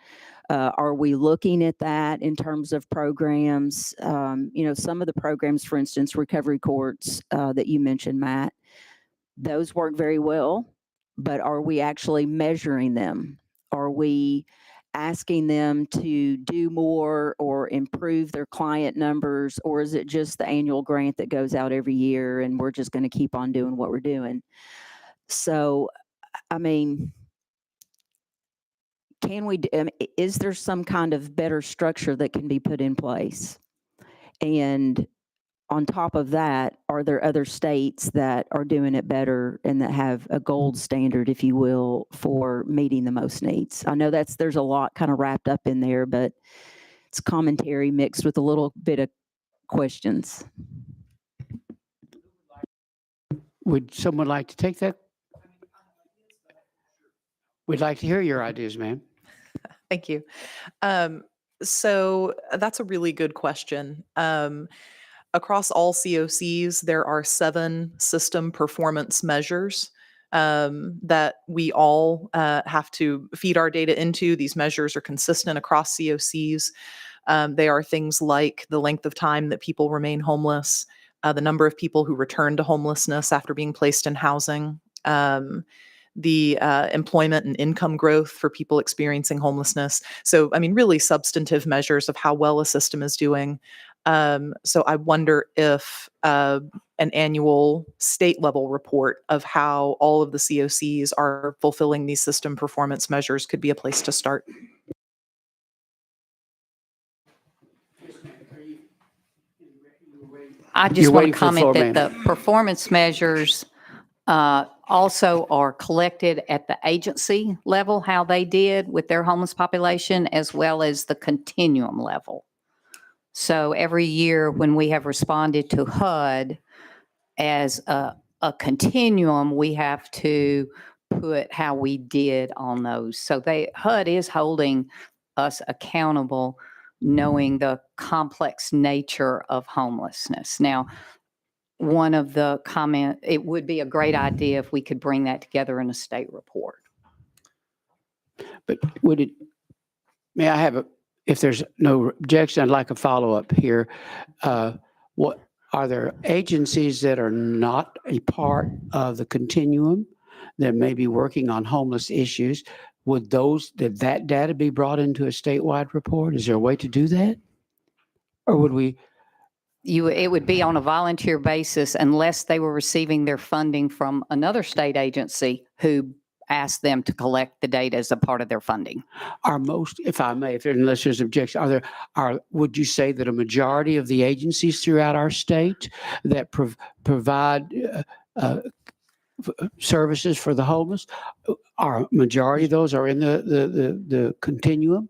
Are we looking at that in terms of programs? Some of the programs, for instance, recovery courts that you mentioned, Matt, those work very well, but are we actually measuring them? Are we asking them to do more or improve their client numbers, or is it just the annual grant that goes out every year and we're just going to keep on doing what we're doing? So, I mean, is there some kind of better structure that can be put in place? And on top of that, are there other states that are doing it better and that have a gold standard, if you will, for meeting the most needs? I know there's a lot kind of wrapped up in there, but it's commentary mixed with a little bit of questions. Would someone like to take that? We'd like to hear your ideas, ma'am. Thank you. So that's a really good question. Across all COCs, there are 7 system performance measures that we all have to feed our data into. These measures are consistent across COCs. They are things like the length of time that people remain homeless, the number of people who return to homelessness after being placed in housing, the employment and income growth for people experiencing homelessness. So, I mean, really substantive measures of how well a system is doing. So I wonder if an annual state level report of how all of the COCs are fulfilling these system performance measures could be a place to start. I just You're want waiting to for the floor, comment that ma'am. the performance measures also are collected at the agency level, how they did with their homeless population, as well as the continuum level. So every year when we have responded to HUD as a continuum, we have to put how we did on those. So HUD is holding us accountable, knowing the complex nature of homelessness. Now, one of the it would be a great idea if we could bring that together in a state report. But may I have if there's no objection, I'd like a follow-up here. What are there agencies that are not a part of the continuum that may be working on homeless issues? Would that data be brought into a statewide report? Is there a way to do that? Or would we? It would be on a volunteer basis unless they were receiving their funding from another state agency who asked them to collect the data as a part of their funding. Are most, if I may, unless there's objection, would you say that a majority of the agencies throughout our state that provide services for the homeless, majority of those are in the continuum?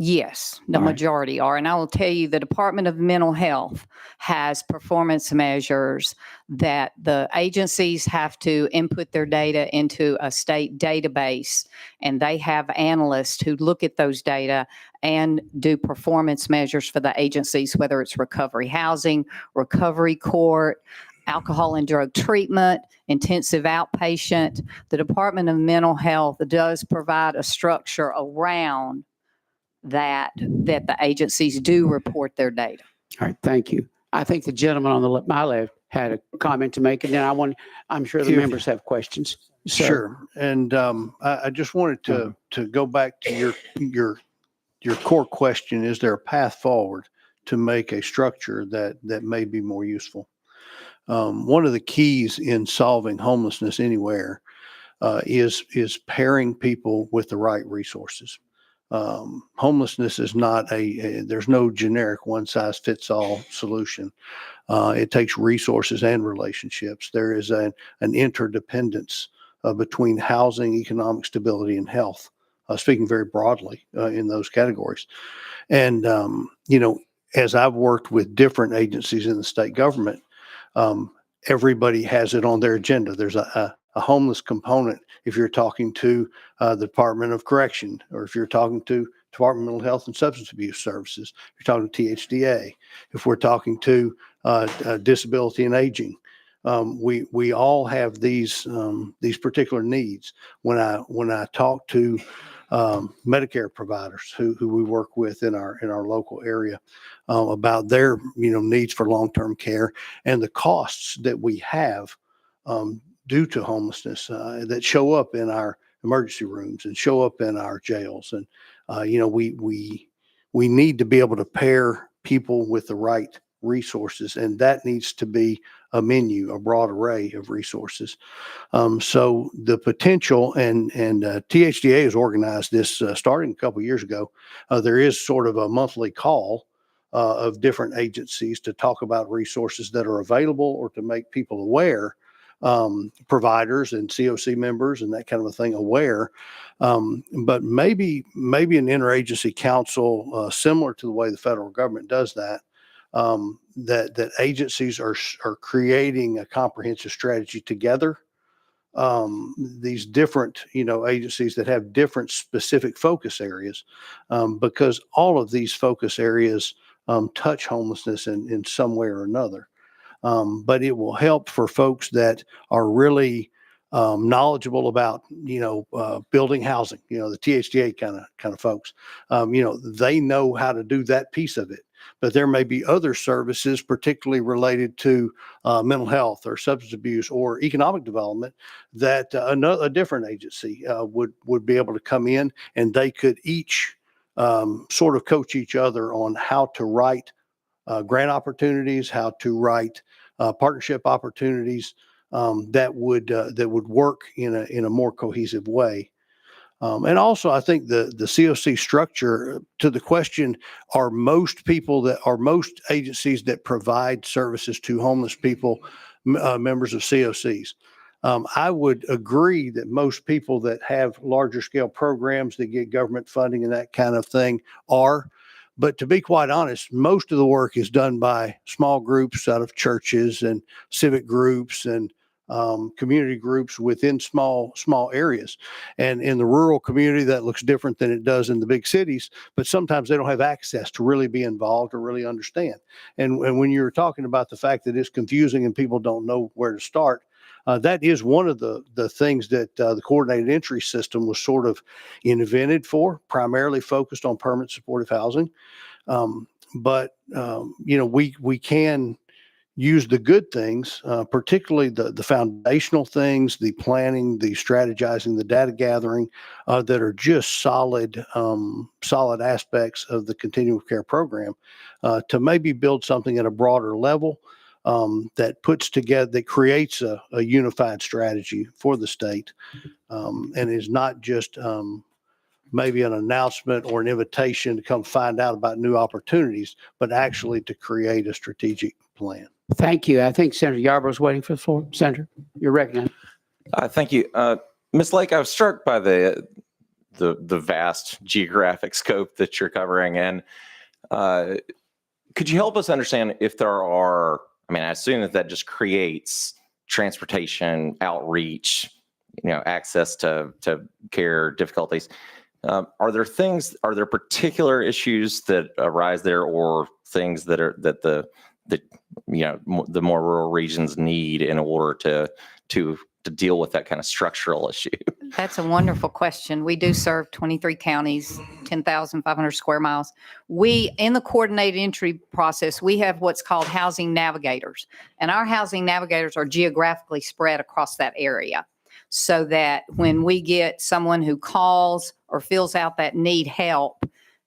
Yes, the All right. majority are. And I will tell you, the Department of Mental Health has performance measures that the agencies have to input their data into a state database, and they have analysts who look at those data and do performance measures for the agencies, whether it's recovery housing, recovery court, alcohol and drug treatment, intensive outpatient. The Department of Mental Health does provide a structure around that the agencies do report their data. All right, thank you. I think the gentleman on my left had a comment to make, and then I'm sure the members have questions. So, Sure. And I just wanted to go back to your core question. Is there a path forward to make a structure that may be more useful? One of the keys in solving homelessness anywhere is pairing people with the right resources. Homelessness is not there's no generic one size fits all solution. It takes resources and relationships. There is an interdependence between housing, economic stability, and health, speaking very broadly in those categories. And, as I've worked with different agencies in the state government, everybody has it on their agenda. There's a homeless component if you're talking to the Department of Correction, or if you're talking to Department of Mental Health and Substance Abuse Services, you're talking to THDA. If we're talking to disability and aging, we all have these particular needs. When I talk to Medicare providers who we work with in our local area about their needs for long-term care and the costs that we have due to homelessness that show up in our emergency rooms and show up in our jails, and we need to be able to pair people with the right resources, and that needs to be a menu, a broad array of resources. So the potential, and THDA has organized this starting a couple of years ago. There is sort of a monthly call of different agencies to talk about resources that are available or to make people aware, providers and COC members and that kind of a thing aware. But maybe an interagency council, similar to the way the federal government does that, that agencies are creating a comprehensive strategy together. These different, agencies that have different specific focus areas, because all of these focus areas touch homelessness in some way or another. But it will help for folks that are really knowledgeable about, building housing, the THDA kind of folks, they know how to do that piece of it. but there may be other services, particularly related to mental health or substance abuse or economic development, that a different agency would be able to come in, and they could each sort of coach each other on how to write grant opportunities, how to write partnership opportunities that would work in a more cohesive way. And also, I think the COC structure, to the question, are most agencies that provide services to homeless people members of COCs? I would agree that most people that have larger scale programs that get government funding and that kind of thing are. But to be quite honest, most of the work is done by small groups out of churches and civic groups and community groups within small areas. And in the rural community, that looks different than it does in the big cities, but sometimes they don't have access to really be involved or really understand. And when you're talking about the fact that it's confusing and people don't know where to start, that is one of the things that the coordinated entry system was sort of invented for, primarily focused on permanent supportive housing. But we can use the good things, particularly the foundational things, the planning, the strategizing, the data gathering, that are just solid aspects of the continuum of care program, to maybe build something at a broader level that creates a unified strategy for the state, and is not just maybe an announcement or an invitation to come find out about new opportunities, but actually to create a strategic plan. Thank you. I think Senator Yarborough is waiting for the floor. Senator, you're recognized. Thank you. Ms. Lake, I was struck by the vast geographic scope that you're covering. And could you help us understand if there are, I assume that just creates transportation, outreach, access to care difficulties. Are there particular issues that arise there, or things that the more rural regions need in order to deal with that kind of structural issue? That's a wonderful question. We do serve 23 counties, 10,500 square miles. In the coordinated entry process, we have what's called housing navigators. And our housing navigators are geographically spread across that area, so that when we get someone who calls or fills out that need help,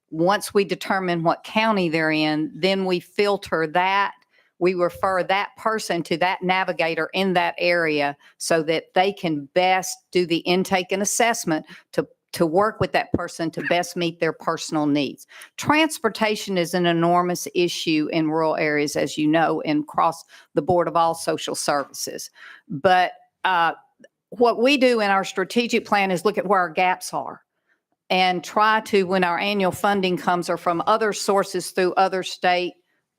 once we determine what county they're in, then we filter that. We refer that person to that navigator in that area so that they can best do the intake and assessment to work with that person to best meet their personal needs. Transportation is an enormous issue in rural areas, as you know, and across the board of all social services. But what we do in our strategic plan is look at where our gaps are and try to, when our annual funding comes or from other sources through other state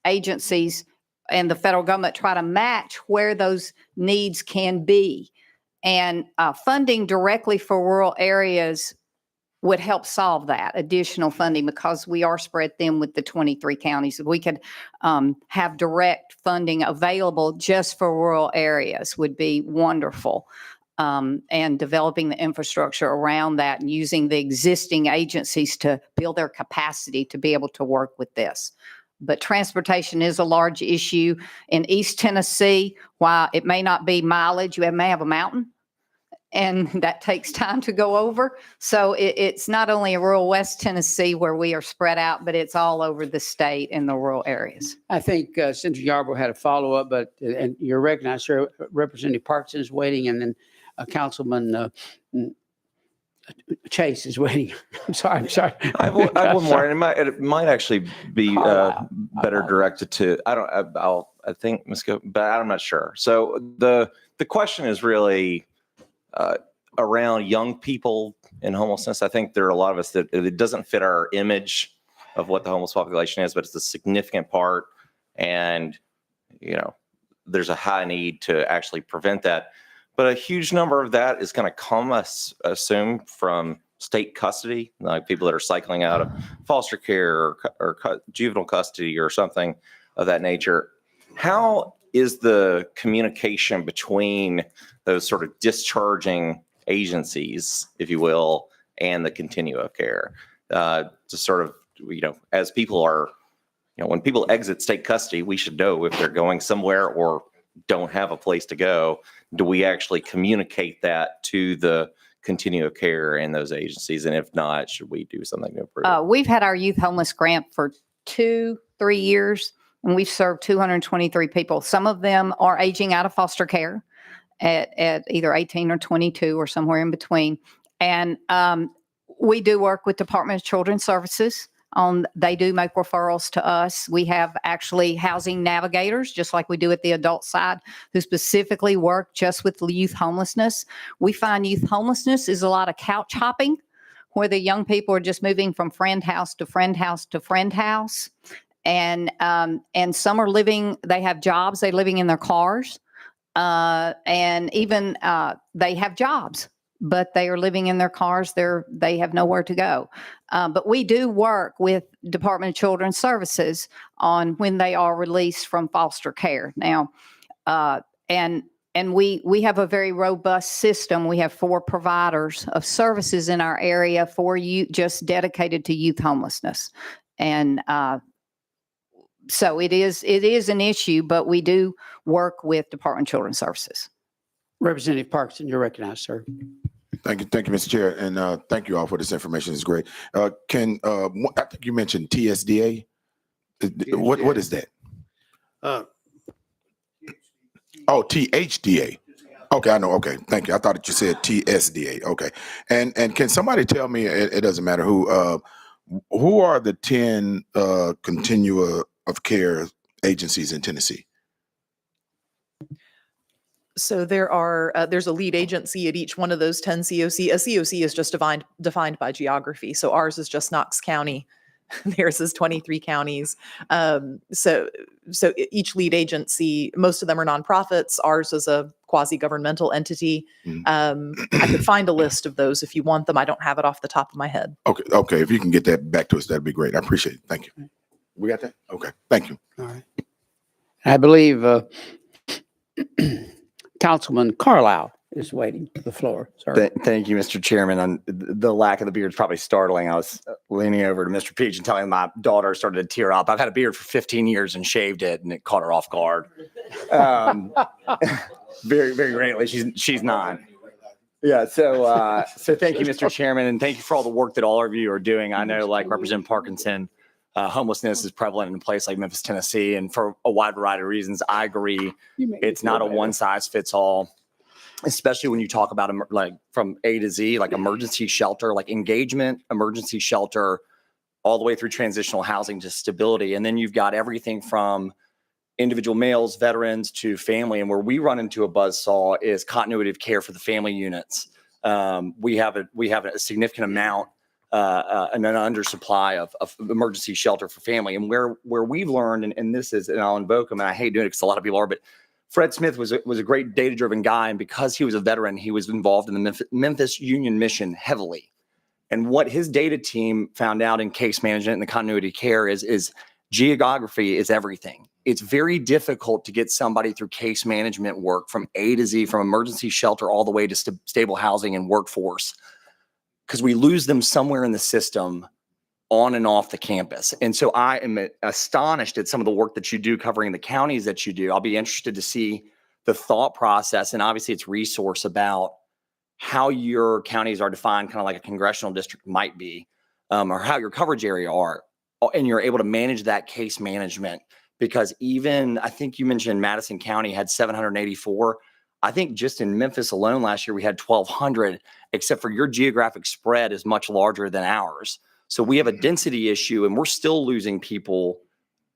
agencies and the federal government, try to match where those needs can be. And funding directly for rural areas would help solve that additional funding, because we are spread thin with the 23 counties. If we could have direct funding available just for rural areas would be wonderful. And developing the infrastructure around that and using the existing agencies to build their capacity to be able to work with this. But transportation is a large issue in East Tennessee. While it may not be mileage, you may have a mountain, and that takes time to go over. So it's not only a rural West Tennessee where we are spread out, but it's all over the state in the rural areas. I think Senator Yarborough had a follow-up, and you're recognized, sir. Representative Parkinson is waiting, and then Councilman Chase is waiting. I'm sorry. I have one more, and it might actually be better directed to, I think, Ms. Go, but I'm not sure. So the question is really around young people in homelessness. I think there are a lot of us that it doesn't fit our image of what the homeless population is, but it's a significant part. And, there's a high need to actually prevent that. But a huge number of that is going to come, assume, from state custody, like people that are cycling out of foster care or juvenile custody or something of that nature. How is the communication between those sort of discharging agencies, if you will, and the continuum of care? To sort of, as people are when people exit state custody, we should know if they're going somewhere or don't have a place to go. Do we actually communicate that to the continuum of care in those agencies? And if not, should we do something to improve it? We've had our youth homeless grant for 2-3 years, and we've served 223 people. Some of them are aging out of foster care at either 18 or 22 or somewhere in between. And we do work with Department of Children's Services. They do make referrals to us. We have actually housing navigators, just like we do at the adult side, who specifically work just with youth homelessness. We find youth homelessness is a lot of couch hopping, where the young people are just moving from friend house to friend house to friend house. And some are they have jobs, they're living in their cars. And even they have jobs, but they are living in their cars. They have nowhere to go. But we do work with Department of Children's Services on when they are released from foster care. Now, and we have a very robust system. We have 4 providers of services in our area for you, just dedicated to youth homelessness. And so it is an issue, but we do work with Department of Children's Services. Representative Parkinson, you're recognized, sir. Thank you, Mr. Chair, and thank you all for this information. It's great. I think you mentioned TSDA. What is that? Oh, THDA. Okay, I know. Okay, thank you. I thought that you said TSDA. Okay, and can somebody tell me? It doesn't matter who are the 10 continua of care agencies in Tennessee? So there's a lead agency at each one of those 10 COC. A COC is just defined by geography. So ours is just Knox County. Theirs is 23 counties. So each lead agency, most of them are nonprofits. Ours is a quasi-governmental entity. I could find a list of those if you want them. I don't have it off the top of my head. Okay. If you can get that back to us, that'd be great. I appreciate it. Thank you. We got that? Okay. Thank you. All right. I believe Councilman Carlisle is waiting for the floor, sir. Thank you, Mr. Chairman. The lack of the beard is probably startling. I was leaning over to Mr. Peach and telling him my daughter started to tear up. I've had a beard for 15 years and shaved it, and it caught her off guard. Very, very greatly. She's 9. Yeah. So thank you, Mr. Chairman, and thank you for all the work that all of you are doing. I know, like Representative Parkinson, homelessness is prevalent in a place like Memphis, Tennessee, and for a wide variety of reasons. I agree. It's not a one size fits all, especially when you talk about like from A to Z, like emergency shelter, like engagement, emergency shelter, all the way through transitional housing to stability. And then you've got everything from individual males, veterans to family. And where we run into a buzzsaw is continuity of care for the family units. We have a significant amount and an undersupply of emergency shelter for family. And where we've learned, and this is, and I'll invoke him, and I hate doing it because a lot of people are, but Fred Smith was a great data-driven guy. And because he was a veteran, he was involved in the Memphis Union mission heavily. And what his data team found out in case management and the continuity of care is geography is everything. It's very difficult to get somebody through case management work from A to Z, from emergency shelter all the way to stable housing and workforce, because we lose them somewhere in the system on and off the campus. And so I am astonished at some of the work that you do covering the counties that you do. I'll be interested to see the thought process, and obviously it's resource about how your counties are defined, kind of like a congressional district might be, or how your coverage area are, and you're able to manage that case management. Because even, I think you mentioned Madison County had 784. I think just in Memphis alone last year, we had 1,200, except for your geographic spread is much larger than ours. So we have a density issue, and we're still losing people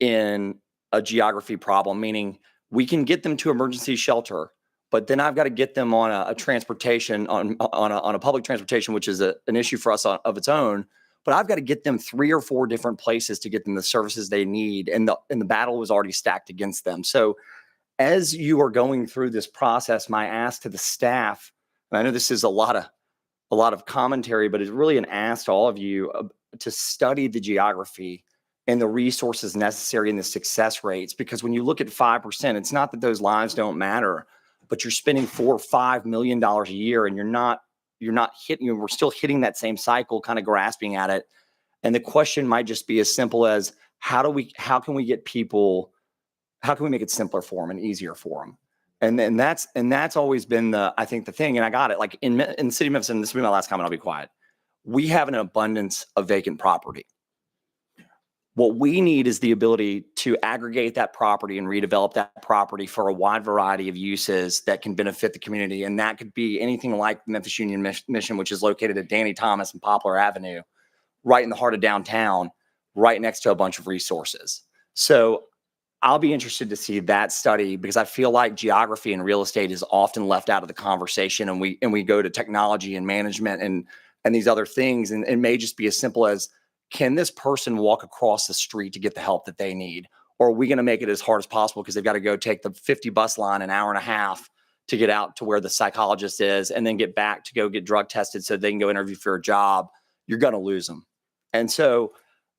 in a geography problem, meaning we can get them to emergency shelter, but then I've got to get them on a transportation, on a public transportation, which is an issue for us of its own. But I've got to get them 3 or 4 different places to get them the services they need, and the battle was already stacked against them. So as you are going through this process, my ask to the staff, and I know this is a lot of commentary, but it's really an ask to all of you to study the geography and the resources necessary and the success rates. Because when you look at 5%, it's not that those lives don't matter, but you're spending $4 or $5 million a year, and you're not hitting, we're still hitting that same cycle, kind of grasping at it. And the question might just be as simple as how can we get people, how can we make it simpler for them and easier for them? And that's always been I think the thing. And I got it. Like in the city of Memphis, and this will be my last comment, I'll be quiet. We have an abundance of vacant property. What we need is the ability to aggregate that property and redevelop that property for a wide variety of uses that can benefit the community. And that could be anything like Memphis Union Mission, which is located at Danny Thomas and Poplar Avenue, right in the heart of downtown, right next to a bunch of resources. So I'll be interested to see that study, because I feel like geography and real estate is often left out of the conversation, and we go to technology and management and these other things, and it may just be as simple as, can this person walk across the street to get the help that they need? Or are we going to make it as hard as possible because they've got to go take the 50 bus line an hour and a half to get out to where the psychologist is and then get back to go get drug tested so they can go interview for a job? You're going to lose them. And so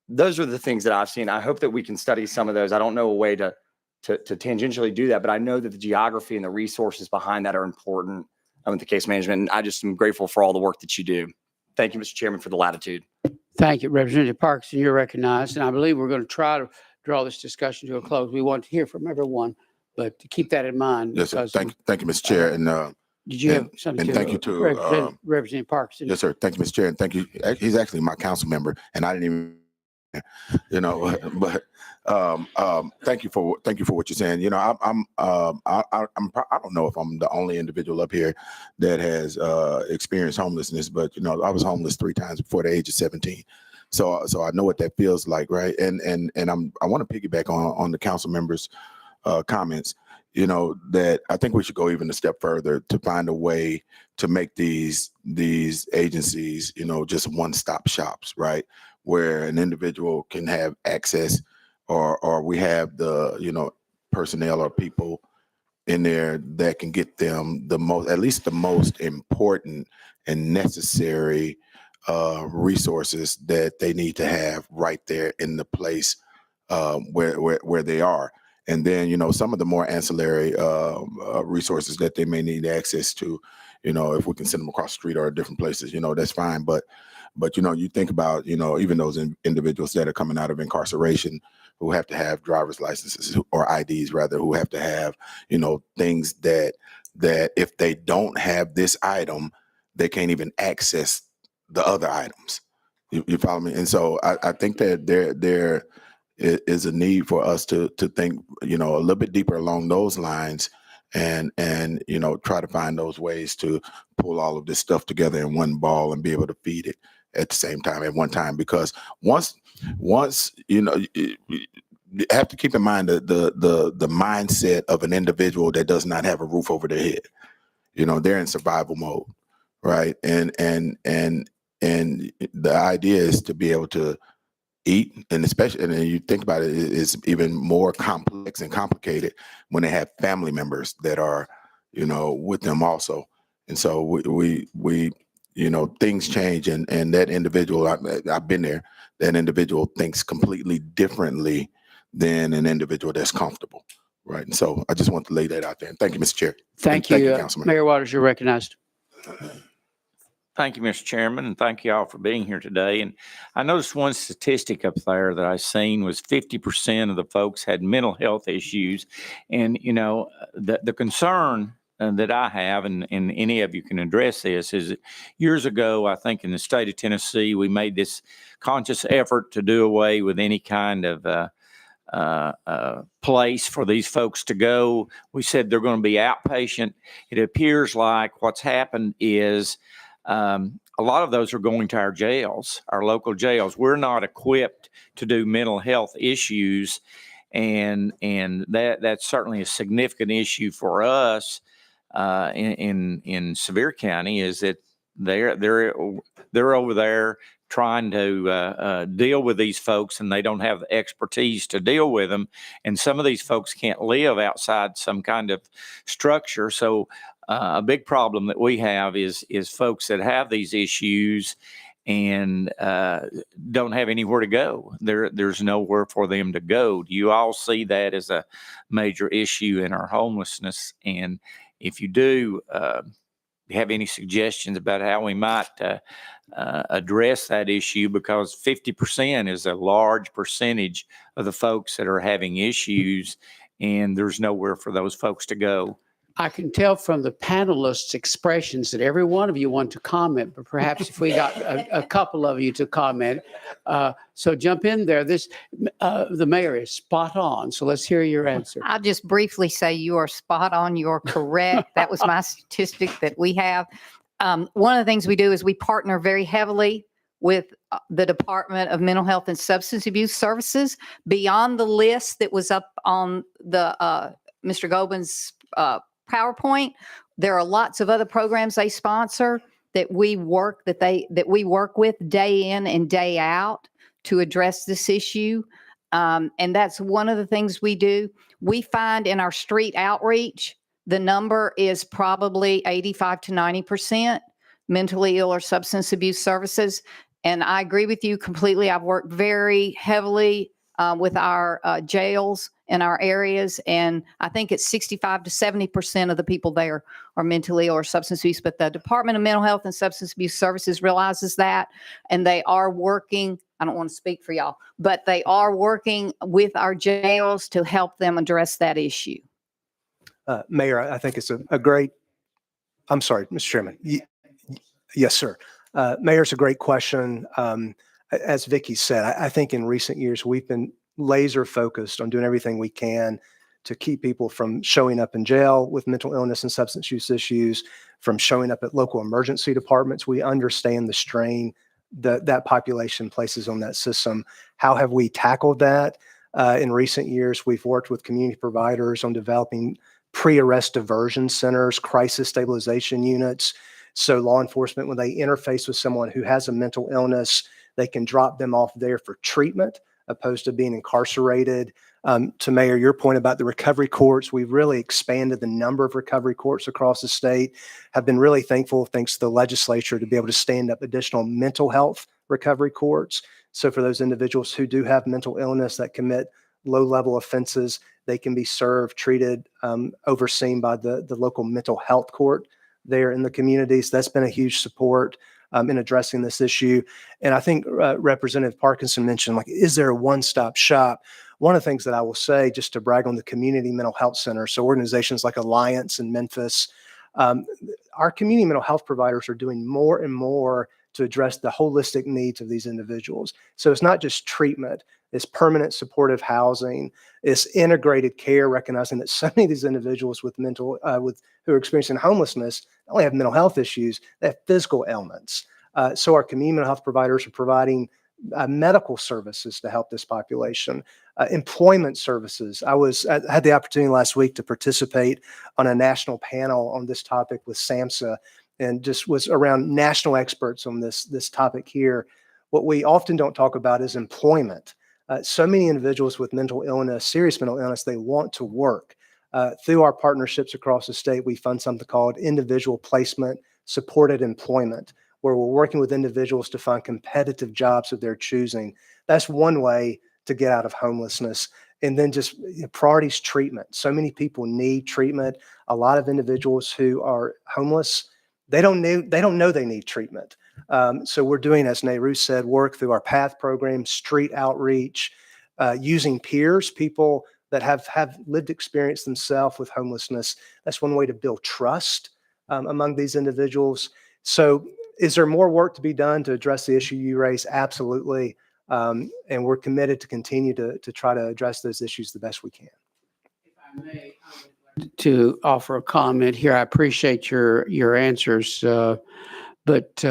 those are the things that I've seen. I hope that we can study some of those. I don't know a way to tangentially do that, but I know that the geography and the resources behind that are important with the case management. And I just am grateful for all the work that you do. Thank you, Mr. Chairman, for the latitude. Thank you, Representative Parkinson. You're recognized. And I believe we're going to try to draw this discussion to a close. We want to hear from everyone, but to keep that in mind. Yes, sir. Because, Thank you, Mr. Chair. And did you have something and to thank you to Representative Parkinson? yes, sir. Thank you, Mr. Chair. And thank you. He's actually my council member, and I didn't even, but thank you for what you're saying. I don't know if I'm the only individual up here that has experienced homelessness, but I was homeless 3 times before the age of 17. So I know what that feels like, right? And I want to piggyback on the council members' comments. That I think we should go even a step further to find a way to make these agencies, just one-stop shops, right? Where an individual can have access, or we have the, personnel or people in there that can get them at least the most important and necessary resources that they need to have right there in the place where they are. And then, some of the more ancillary resources that they may need access to, if we can send them across the street or different places, that's fine. But you think about, even those individuals that are coming out of incarceration who have to have driver's licenses or IDs rather, who have to have, things that if they don't have this item, they can't even access the other items. You follow me? And so I think that there is a need for us to think, a little bit deeper along those lines, and try to find those ways to pull all of this stuff together in one ball and be able to feed it at the same time at one time. Because once you have to keep in mind the mindset of an individual that does not have a roof over their head. They're in survival mode, right? And the idea is to be able to eat, and especially, and you think about it, it's even more complex and complicated when they have family members that are, with them also. And so we things change, and that individual, I've been there, that individual thinks completely differently than an individual that's comfortable, right? And so I just want to lay that out there. And thank you, Mr. Chair. Thank you, Councilman. Mayor Waters. You're recognized. Thank you, Mr. Chairman, and thank you all for being here today. And I noticed one statistic up there that I seen was 50% of the folks had mental health issues. And, the concern that I have, and any of you can address this, is that years ago, I think in the state of Tennessee, we made this conscious effort to do away with any kind of place for these folks to go. We said they're going to be outpatient. It appears like what's happened is a lot of those are going to our jails, our local jails. We're not equipped to do mental health issues, and that's certainly a significant issue for us in Sevier County. Is that they're over there trying to deal with these folks, and they don't have the expertise to deal with them. And some of these folks can't live outside some kind of structure. So a big problem that we have is folks that have these issues and don't have anywhere to go. There's nowhere for them to go. Do you all see that as a major issue in our homelessness? And if you do, have any suggestions about how we might address that issue, because 50% is a large percentage of the folks that are having issues, and there's nowhere for those folks to go. I can tell from the panelists' expressions that every one of you want to comment, but perhaps if we got a couple of you to comment. So jump in there. The mayor is spot on. So let's hear your answer. I'll just briefly say you are spot on. You're correct. That was my statistic that we have. One of the things we do is we partner very heavily with the Department of Mental Health and Substance Abuse Services. Beyond the list that was up on the Mr. Gobin's PowerPoint, there are lots of other programs they sponsor that we work with day in and day out to address this issue. And that's one of the things we do. We find in our street outreach, the number is probably 85 to 90% mentally ill or substance abuse services. And I agree with you completely. I've worked very heavily with our jails in our areas, and I think it's 65 to 70% of the people there are mentally ill or substance abuse. But the Department of Mental Health and Substance Abuse Services realizes that, and they are working. I don't want to speak for y'all, but they are working with our jails to help them address that issue. Mayor, I think it's a great, I'm sorry, Mr. Chairman. Yes, sir. Mayor, it's a great question. As Vicki said, I think in recent years, we've been laser focused on doing everything we can to keep people from showing up in jail with mental illness and substance use issues, from showing up at local emergency departments. We understand the strain that population places on that system. How have we tackled that? In recent years, we've worked with community providers on developing pre-arrest diversion centers, crisis stabilization units. So law enforcement, when they interface with someone who has a mental illness, they can drop them off there for treatment opposed to being incarcerated. To Mayor, your point about the recovery courts, we've really expanded the number of recovery courts across the state. Have been really thankful, thanks to the legislature, to be able to stand up additional mental health recovery courts. So for those individuals who do have mental illness that commit low-level offenses, they can be served, treated, overseen by the local mental health court there in the communities. That's been a huge support in addressing this issue. And I think Representative Parkinson mentioned, like, is there a one-stop shop? One of the things that I will say, just to brag on the community mental health center, so organizations like Alliance in Memphis, our community mental health providers are doing more and more to address the holistic needs of these individuals. So it's not just treatment, it's permanent supportive housing, it's integrated care, recognizing that so many of these individuals with who are experiencing homelessness not only have mental health issues, they have physical ailments. So our community mental health providers are providing medical services to help this population, employment services. I had the opportunity last week to participate on a national panel on this topic with SAMHSA, and just was around national experts on this topic here. What we often don't talk about is employment. So many individuals with mental illness, serious mental illness, they want to work. Through our partnerships across the state, we fund something called individual placement supported employment, where we're working with individuals to find competitive jobs of their choosing. That's one way to get out of homelessness. And then just priorities treatment. So many people need treatment. A lot of individuals who are homeless, they don't know they need treatment. So we're doing, as Nehru said, work through our PATH program, street outreach, using peers, people that have lived experience themselves with homelessness. That's one way to build trust among these individuals. So is there more work to be done to address the issue you raised? Absolutely. And we're committed to continue to try to address those issues the best we can. If I may, I would like to offer a comment here. I appreciate your answers, but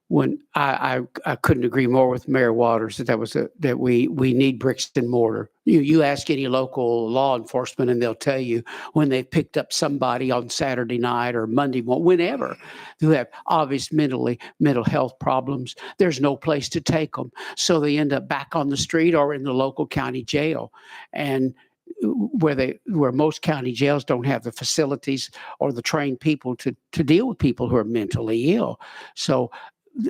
when I couldn't agree more with Mayor Waters that we need bricks and mortar. You ask any local law enforcement and they'll tell you when they picked up somebody on Saturday night or Monday morning, whenever, who have obvious mental health problems, there's no place to take them. So they end up back on the street or in the local county jail. And where most county jails don't have the facilities or the trained people to deal with people who are mentally ill. So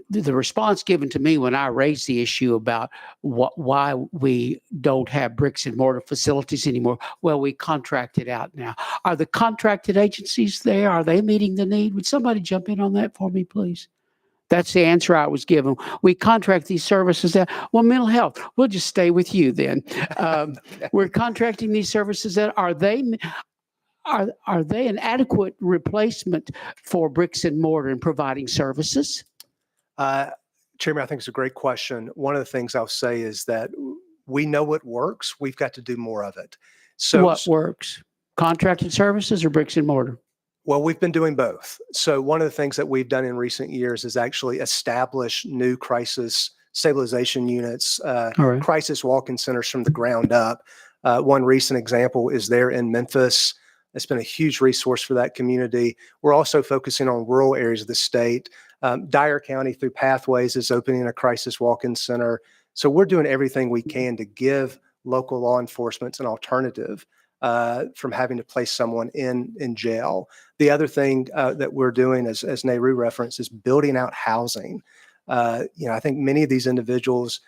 the response given to me when I raised the issue about why we don't have bricks and mortar facilities anymore, well, we contracted out now. Are the contracted agencies there? Are they meeting the need? Would somebody jump in on that for me, please? That's the answer I was given. We contract these services out. Well, mental health, we'll just stay with you then. We're contracting these services out. Are they an adequate replacement for bricks and mortar in providing services? Chairman, I think it's a great question. One of the things I'll say is that we know what works. We've got to do more of it. So What works? Contracted services or bricks and mortar? Well, we've been doing both. So one of the things that we've done in recent years is actually establish new crisis stabilization units, right. crisis walk-in centers from the ground up. One recent example is there in Memphis. It's been a huge resource for that community. We're also focusing on rural areas of the state. Dyer County through Pathways is opening a crisis walk-in center. So we're doing everything we can to give local law enforcement an alternative from having to place someone in jail. The other thing that we're doing, as Nehru referenced, is building out housing. I think many of these individuals,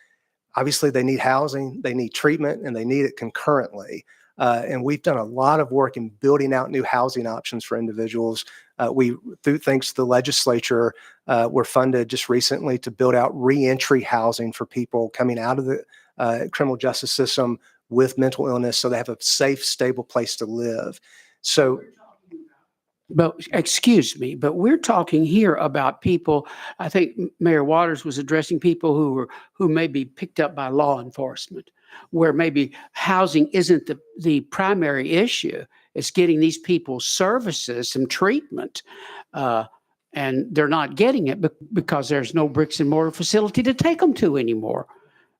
obviously they need housing, they need treatment, and they need it concurrently. And we've done a lot of work in building out new housing options for individuals. Thanks to the legislature, we're funded just recently to build out reentry housing for people coming out of the criminal justice system with mental illness, so they have a safe, stable place to live. So, but excuse me, but we're talking here about people. I think Mayor Waters was addressing people who may be picked up by law enforcement, where maybe housing isn't the primary issue. It's getting these people services, some treatment, and they're not getting it because there's no bricks and mortar facility to take them to anymore.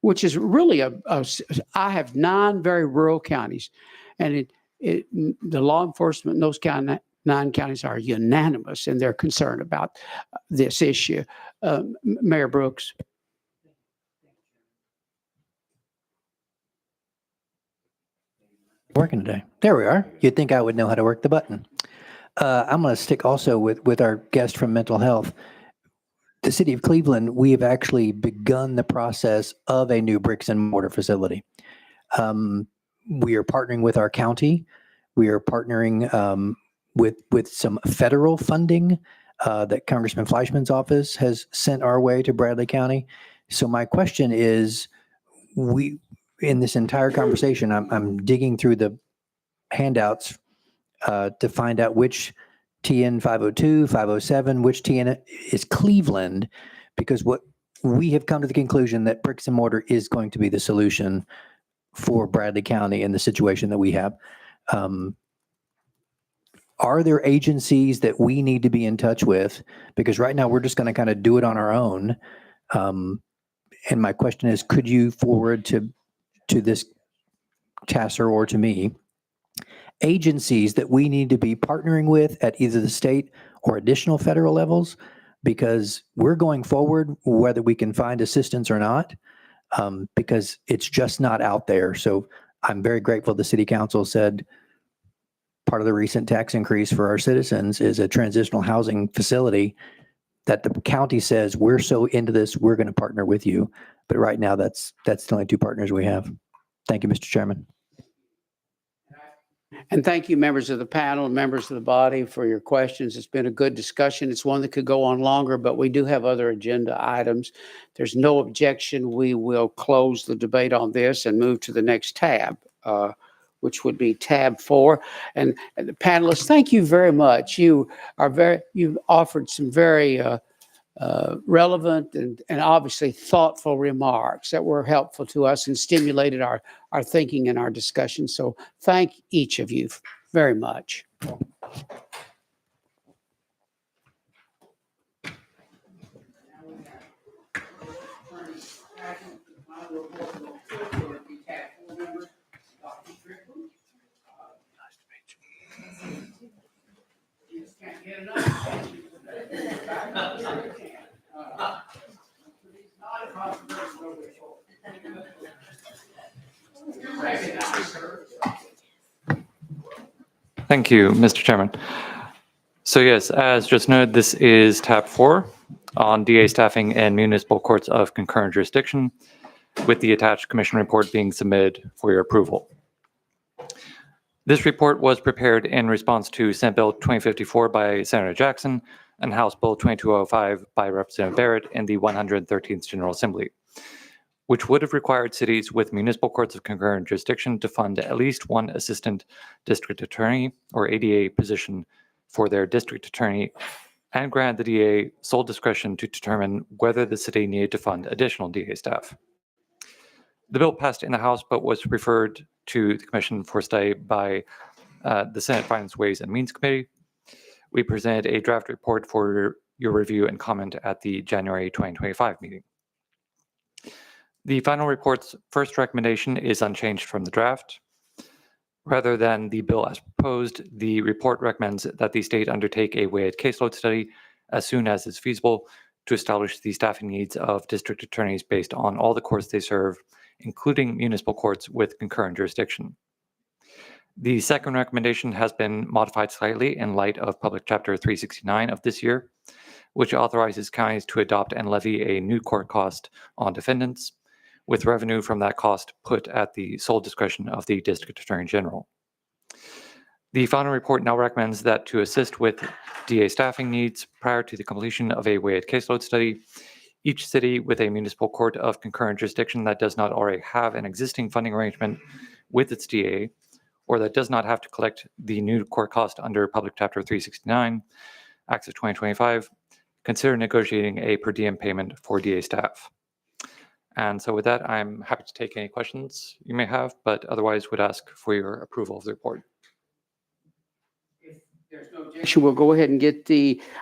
Which is really I have 9 very rural counties, and the law enforcement in those 9 counties are unanimous in their concern about this issue. Mayor Brooks. Working today. There we are. You'd think I would know how to work the button. I'm going to stick also with our guest from mental health. The city of Cleveland, we have actually begun the process of a new bricks and mortar facility. We are partnering with our county. We are partnering with some federal funding that Congressman Fleischman's office has sent our way to Bradley County. So my question is, in this entire conversation, I'm digging through the handouts to find out which TN 502, 507, which TN is Cleveland, because what we have come to the conclusion that bricks and mortar is going to be the solution for Bradley County in the situation that we have. Are there agencies that we need to be in touch with? Because right now we're just going to kind of do it on our own. And my question is, could you forward to this TACIR or to me agencies that we need to be partnering with at either the state or additional federal levels, because we're going forward whether we can find assistance or not, because it's just not out there. So I'm very grateful the city council said part of the recent tax increase for our citizens is a transitional housing facility that the county says, we're so into this, we're going to partner with you. But right now that's the only 2 partners we have. Thank you, Mr. Chairman. And thank you, members of the panel and members of the body, for your questions. It's been a good discussion. It's one that could go on longer, but we do have other agenda items. There's no objection. We will close the debate on this and move to the next tab, which would be tab 4. And the panelists, thank you very much. You've offered some very relevant and obviously thoughtful remarks that were helpful to us and stimulated our thinking and our discussion. So thank each of you very much. Thank you, Mr. Chairman. So yes, as just noted, this is tab 4 on DA staffing in municipal courts of concurrent jurisdiction, with the attached commission report being submitted for your approval. This report was prepared in response to Senate Bill 2054 by Senator Jackson and House Bill 2205 by Representative Barrett in the 113th General Assembly, which would have required cities with municipal courts of concurrent jurisdiction to fund at least one assistant district attorney or ADA position for their district attorney and grant the DA sole discretion to determine whether the city needed to fund additional DA staff. The bill passed in the House but was referred to the Commission for study by the Senate Finance, Ways and Means Committee. We presented a draft report for your review and comment at the January 2025 meeting. The final report's first recommendation is unchanged from the draft. Rather than the bill as proposed, the report recommends that the state undertake a weighted caseload study as soon as is feasible to establish the staffing needs of district attorneys based on all the courts they serve, including municipal courts with concurrent jurisdiction. The second recommendation has been modified slightly in light of Public Chapter 369 of this year, which authorizes counties to adopt and levy a new court cost on defendants, with revenue from that cost put at the sole discretion of the District Attorney General. The final report now recommends that to assist with DA staffing needs prior to the completion of a weighted caseload study, each city with a municipal court of concurrent jurisdiction that does not already have an existing funding arrangement with its DA, or that does not have to collect the new court cost under Public Chapter 369, Acts of 2025, consider negotiating a per diem payment for DA staff. And so with that, I'm happy to take any questions you may have, but otherwise would ask for your approval of the report. There's no objection. We'll go ahead and get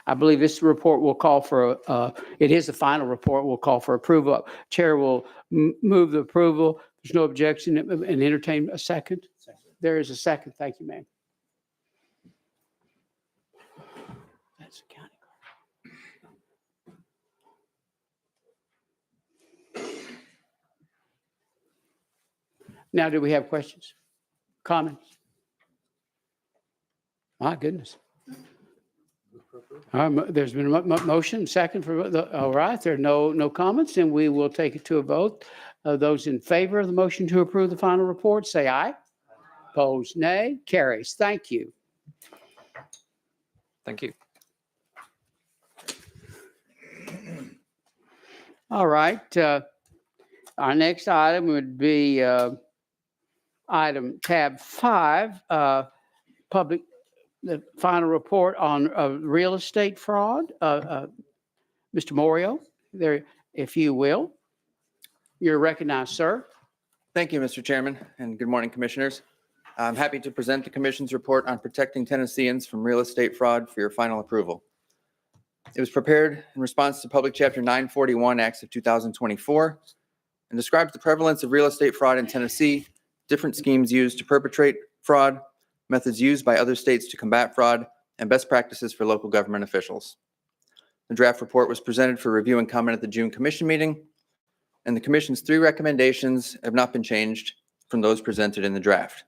I believe this report will call for, it is the final report, we'll call for approval. Chair will move the approval. There's no objection and entertain a second. There is a second. Thank you, ma'am. That's the county card. Now, do we have questions, comments? My goodness. There's been a motion, second for all right. There are no comments, and we will take it to a vote. Those in favor of the motion to approve the final report, say aye. Opposed, nay. Carries. Thank you. Thank you. All right. Our next item would be item tab 5, the final report on real estate fraud. Mr. Morio, there, if you will. You're recognized, sir. Thank you, Mr. Chairman, and good morning, Commissioners. I'm happy to present the Commission's report on protecting Tennesseans from real estate fraud for your final approval. It was prepared in response to Public Chapter 941, Acts of 2024, and describes the prevalence of real estate fraud in Tennessee, different schemes used to perpetrate fraud, methods used by other states to combat fraud, and best practices for local government officials. The draft report was presented for review and comment at the June Commission meeting, and the Commission's 3 recommendations have not been changed from those presented in the draft.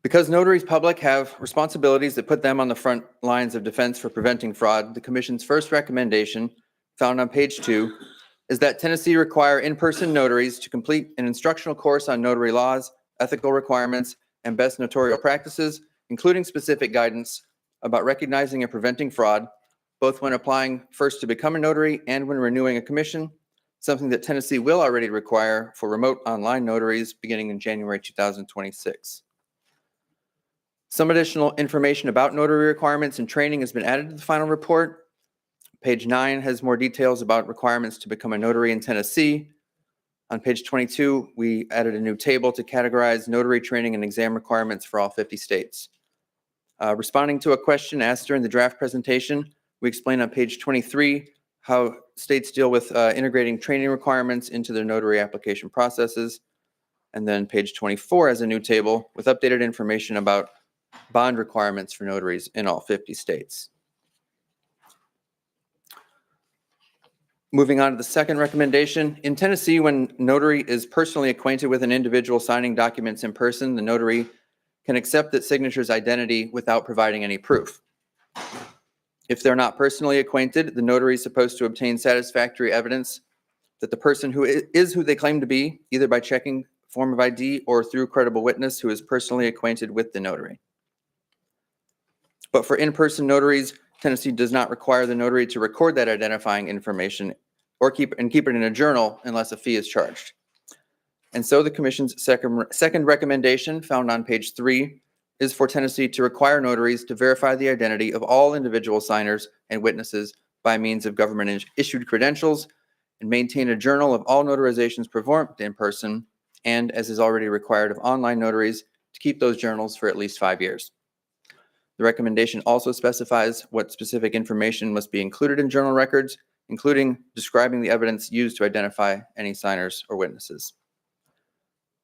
Because notaries public have responsibilities that put them on the front lines of defense for preventing fraud, the Commission's first recommendation, found on page 2, is that Tennessee require in-person notaries to complete an instructional course on notary laws, ethical requirements, and best notarial practices, including specific guidance about recognizing and preventing fraud, both when applying first to become a notary and when renewing a commission, something that Tennessee will already require for remote online notaries beginning in January 2026. Some additional information about notary requirements and training has been added to the final report. Page 9 has more details about requirements to become a notary in Tennessee. On page 22, we added a new table to categorize notary training and exam requirements for all 50 states. Responding to a question asked during the draft presentation, we explain on page 23 how states deal with integrating training requirements into their notary application processes. And then page 24 has a new table with updated information about bond requirements for notaries in all 50 states. Moving on to the second recommendation. In Tennessee, when notary is personally acquainted with an individual signing documents in person, the notary can accept that signature's identity without providing any proof. If they're not personally acquainted, the notary is supposed to obtain satisfactory evidence that the person who is who they claim to be, either by checking form of ID or through a credible witness who is personally acquainted with the notary. But for in-person notaries, Tennessee does not require the notary to record that identifying information or keep it in a journal unless a fee is charged. And so the Commission's second recommendation, found on page 3, is for Tennessee to require notaries to verify the identity of all individual signers and witnesses by means of government-issued credentials and maintain a journal of all notarizations performed in person and, as is already required of online notaries, to keep those journals for at least 5 years. The recommendation also specifies what specific information must be included in journal records, including describing the evidence used to identify any signers or witnesses.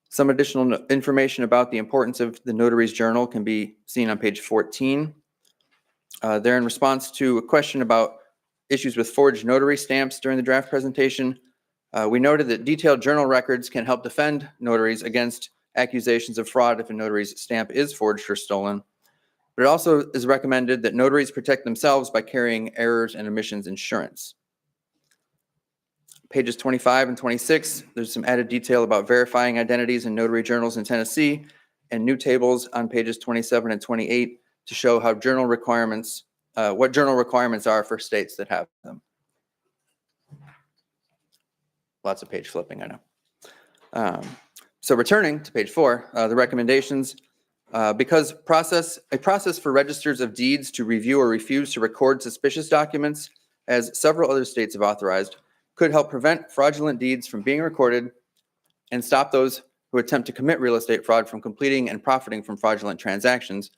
Some additional information about the importance of the notary's journal can be seen on page 14. There, in response to a question about issues with forged notary stamps during the draft presentation, we noted that detailed journal records can help defend notaries against accusations of fraud if a notary's stamp is forged or stolen. But it also is recommended that notaries protect themselves by carrying errors and omissions insurance. Pages 25 and 26, there's some added detail about verifying identities in notary journals in Tennessee, and new tables on pages 27 and 28 to show how journal requirements, what journal requirements are for states that have them. Lots of page flipping, I know. So returning to page 4, the recommendations, because a process for registers of deeds to review or refuse to record suspicious documents, as several other states have authorized, could help prevent fraudulent deeds from being recorded and stop those who attempt to commit real estate fraud from completing and profiting from fraudulent transactions.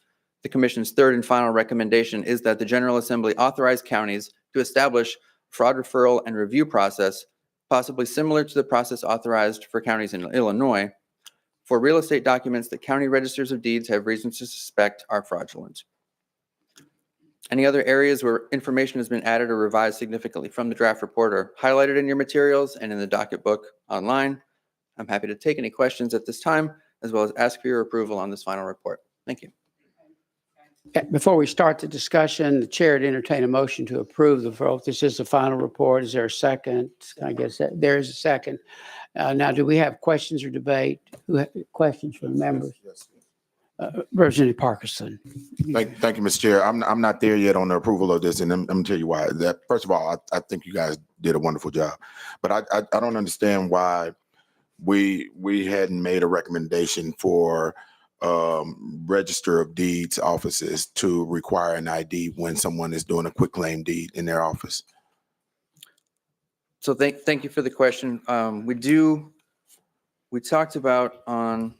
The Commission's third and final recommendation is that the General Assembly authorize counties to establish fraud referral and review process, possibly similar to the process authorized for counties in Illinois, for real estate documents that county registers of deeds have reasons to suspect are fraudulent. Any other areas where information has been added or revised significantly from the draft report are highlighted in your materials and in the docket book online. I'm happy to take any questions at this time, as well as ask for your approval on this final report. Thank you. Before we start the discussion, the chair would entertain a motion to approve the vote. This is the final report. Is there a second? I guess there is a second. Now, do we have questions or debate? Questions from members? Representative Parkinson. Thank you, Mr. Chair. I'm not there yet on the approval of this, and I'm gonna tell you why. That first of all, I think you guys did a wonderful job, but I don't understand why we hadn't made a recommendation for register of deeds offices to require an ID when someone is doing a quitclaim deed in their office. So thank you for the question. We talked about on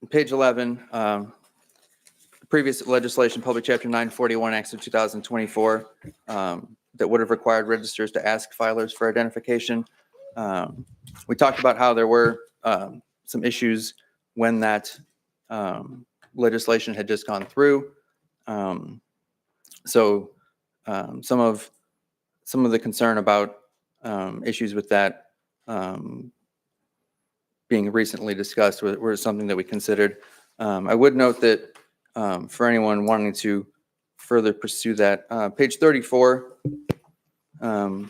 page 11, previous legislation, Public Chapter 941, Acts of 2024, that would have required registers to ask filers for identification. We talked about how there were some issues when that legislation had just gone through. So some of the concern about issues with that being recently discussed were something that we considered. I would note that for anyone wanting to further pursue that, page 34, and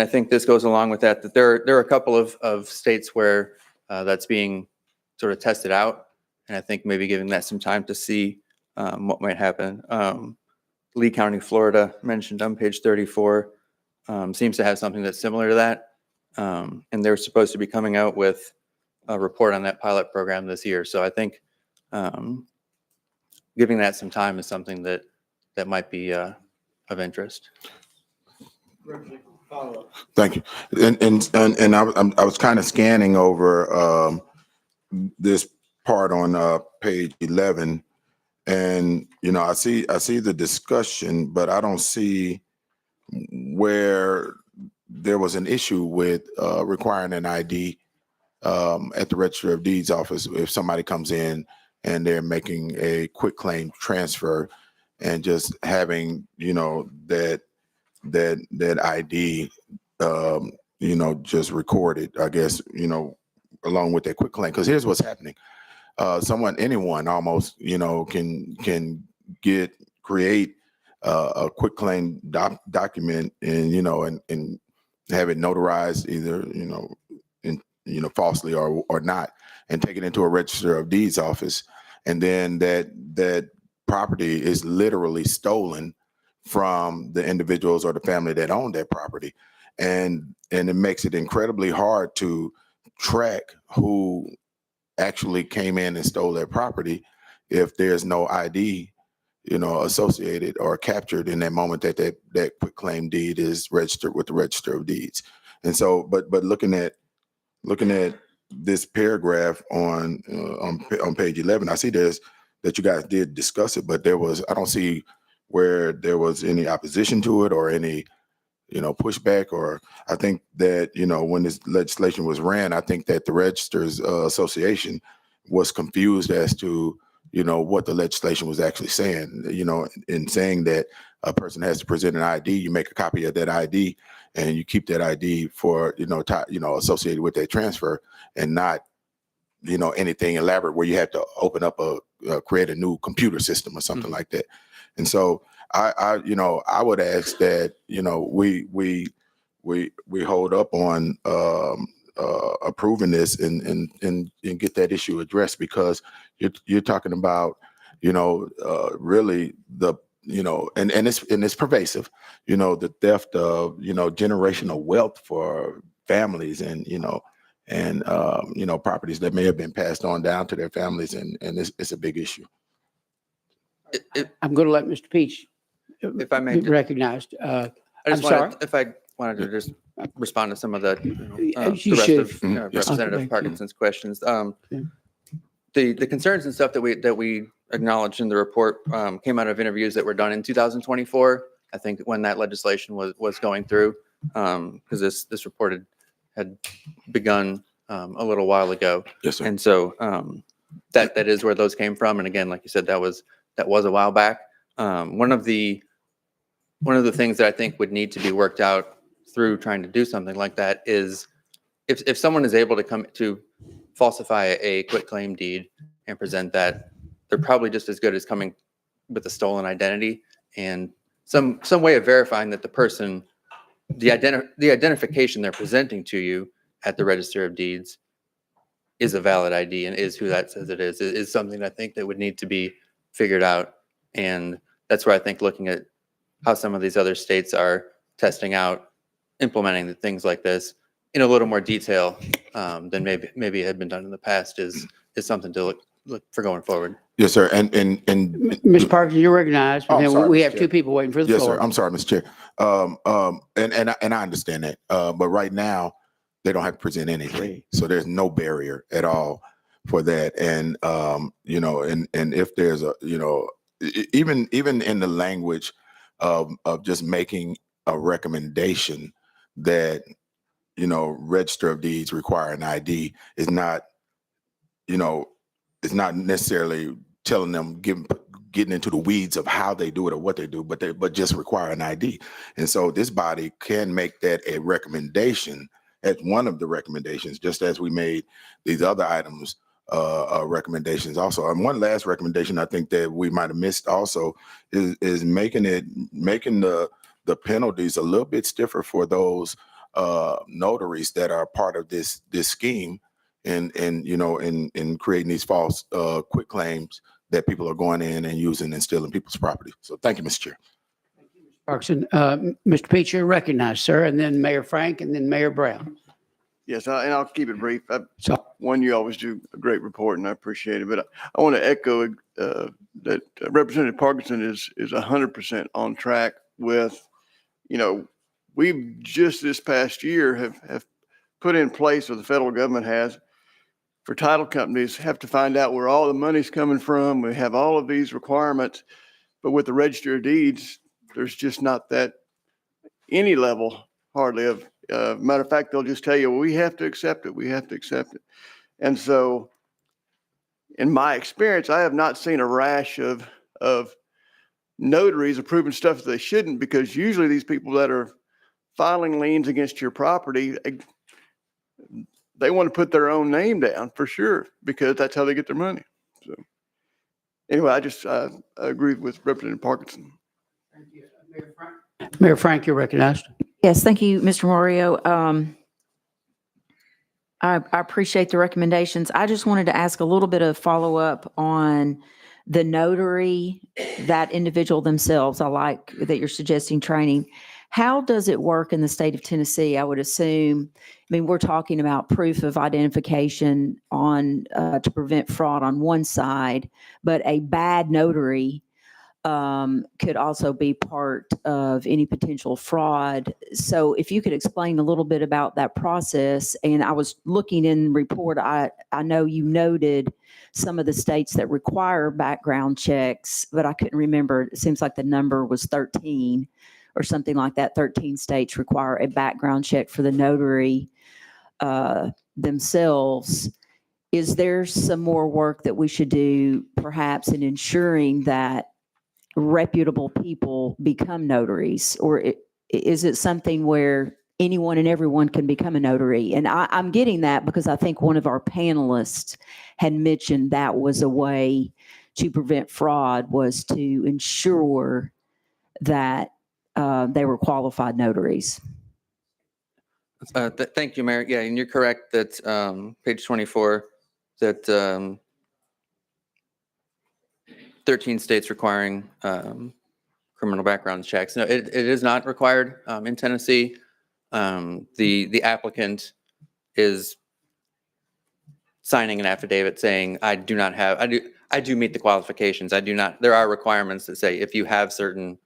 I think this goes along with that there are a couple of states where that's being sort of tested out, and I think maybe giving that some time to see what might happen. Lee County, Florida, mentioned on page 34, seems to have something that's similar to that. And they're supposed to be coming out with a report on that pilot program this year. So I think giving that some time is something that might be of interest. Thank you. And I was kind of scanning over this part on page 11, and I see the discussion, but I don't see where there was an issue with requiring an ID at the Register of Deeds office if somebody comes in and they're making a quitclaim transfer and just having that ID just recorded, I guess, along with that quitclaim. Because here's what's happening. anyone almost, can create a quick claim document and, and have it notarized either, falsely or not, and take it into a register of deeds office. And then that property is literally stolen from the individuals or the family that own that property. And it makes it incredibly hard to track who actually came in and stole their property if there's no ID, associated or captured in that moment that quick claim deed is registered with the Register of Deeds. And so, but looking at this paragraph on page 11, I see that you guys did discuss it, but I don't see where there was any opposition to it or any pushback. Or I think that when this legislation was ran, I think that the Registers Association was confused as to what the legislation was actually saying. In saying that a person has to present an ID, you make a copy of that ID and you keep that ID for associated with that transfer, and not anything elaborate where you have to open up create a new computer system or something like that. And so I would ask that we hold up on approving this and get that issue addressed, because you're talking about really the and it's pervasive, the theft of generational wealth for families, and properties that may have been passed on down to their families, and it's a big issue. I'm going to let Mr. Peach If I may, be recognized. I I'm just sorry. wanted, if I wanted to just respond to some of the, You the rest should. of Representative Okay. Parkinson's questions. The concerns and stuff that we acknowledged in the report came out of interviews that were done in 2024. I think when that legislation was going through, because this report had begun a little while ago. Yes, sir. And so that is where those came from. And again, like you said, that was a while back. One of the things that I think would need to be worked out through trying to do something like that is if someone is able to come to falsify a quitclaim deed and present that, they're probably just as good as coming with a stolen identity and some way of verifying that the person, the identification they're presenting to you at the Register of Deeds is a valid ID and is who that says it is something I think that would need to be figured out. And that's where I think looking at how some of these other states are testing out, implementing the things like this in a little more detail than maybe had been done in the past is something to look for going forward. Yes, sir. And Ms. Parkinson, you're recognized. Oh, I'm And then sorry, we Mr. have Chair. two people waiting for the yes, floor. sir. I'm sorry, Mr. Chair. And I understand that. But right now, they don't have to present anything, so there's no barrier at all for that. And and if there's a even in the language of just making a recommendation that Register of Deeds require an ID is not it's not necessarily telling them getting into the weeds of how they do it or what they do, but just require an ID. And so this body can make that a recommendation as one of the recommendations, just as we made these other items recommendations also. And one last recommendation I think that we might have missed also is making the penalties a little bit stiffer for those notaries that are part of this scheme and creating these false quit claims that people are going in and using and stealing people's property. So thank you, Mr. Chair. Parkinson, Mr. Peach, you're recognized, sir, and then Mayor Frank, and then Mayor Brown. Yes, and I'll keep it brief. So, You always do a great report, and I appreciate it. But I want to echo that Representative Parkinson is 100% on track with, we've just this past year have put in place, or the federal government has, for title companies have to find out where all the money's coming from. We have all of these requirements, but with the Register of Deeds, there's just not that any level hardly of. Matter of fact, they'll just tell you, well, we have to accept it. We have to accept it. And so in my experience, I have not seen a rash of notaries approving stuff that they shouldn't, because usually these people that are filing liens against your property, they want to put their own name down for sure, because that's how they get their money. So anyway, I agree with Representative Parkinson. Mayor Frank, you're recognized. Yes, thank you, Mr. Mario. I appreciate the recommendations. I just wanted to ask a little bit of follow-up on the notary, that individual themselves. I like that you're suggesting training. How does it work in the state of Tennessee? I would assume, I mean, we're talking about proof of identification on to prevent fraud on one side, but a bad notary could also be part of any potential fraud. So if you could explain a little bit about that process. And I was looking in the report, I know you noted some of the states that require background checks, but I couldn't remember. It seems like the number was 13 or something like that. 13 states require a background check for the notary themselves. Is there some more work that we should do perhaps in ensuring that reputable people become notaries? Or is it something where anyone and everyone can become a notary? And I'm getting that because I think one of our panelists had mentioned that was a way to prevent fraud, was to ensure that they were qualified notaries. Thank you, Mayor. Yeah, and you're correct that page 24, that 13 states requiring criminal background checks. No, it is not required in Tennessee. The applicant is signing an affidavit saying, I do meet the qualifications. I do not. There are requirements that say if you have certain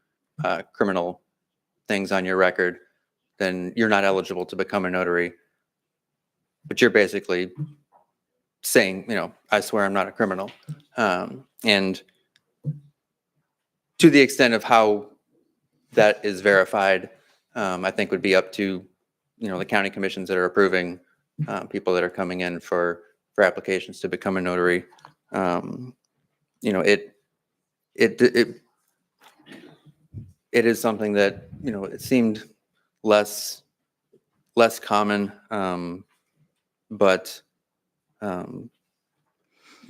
criminal things on your record, then you're not eligible to become a notary. But you're basically saying, I swear I'm not a criminal. And to the extent of how that is verified, I think would be up to, the county commissions that are approving people that are coming in for applications to become a notary. It is something that, it seemed less common, but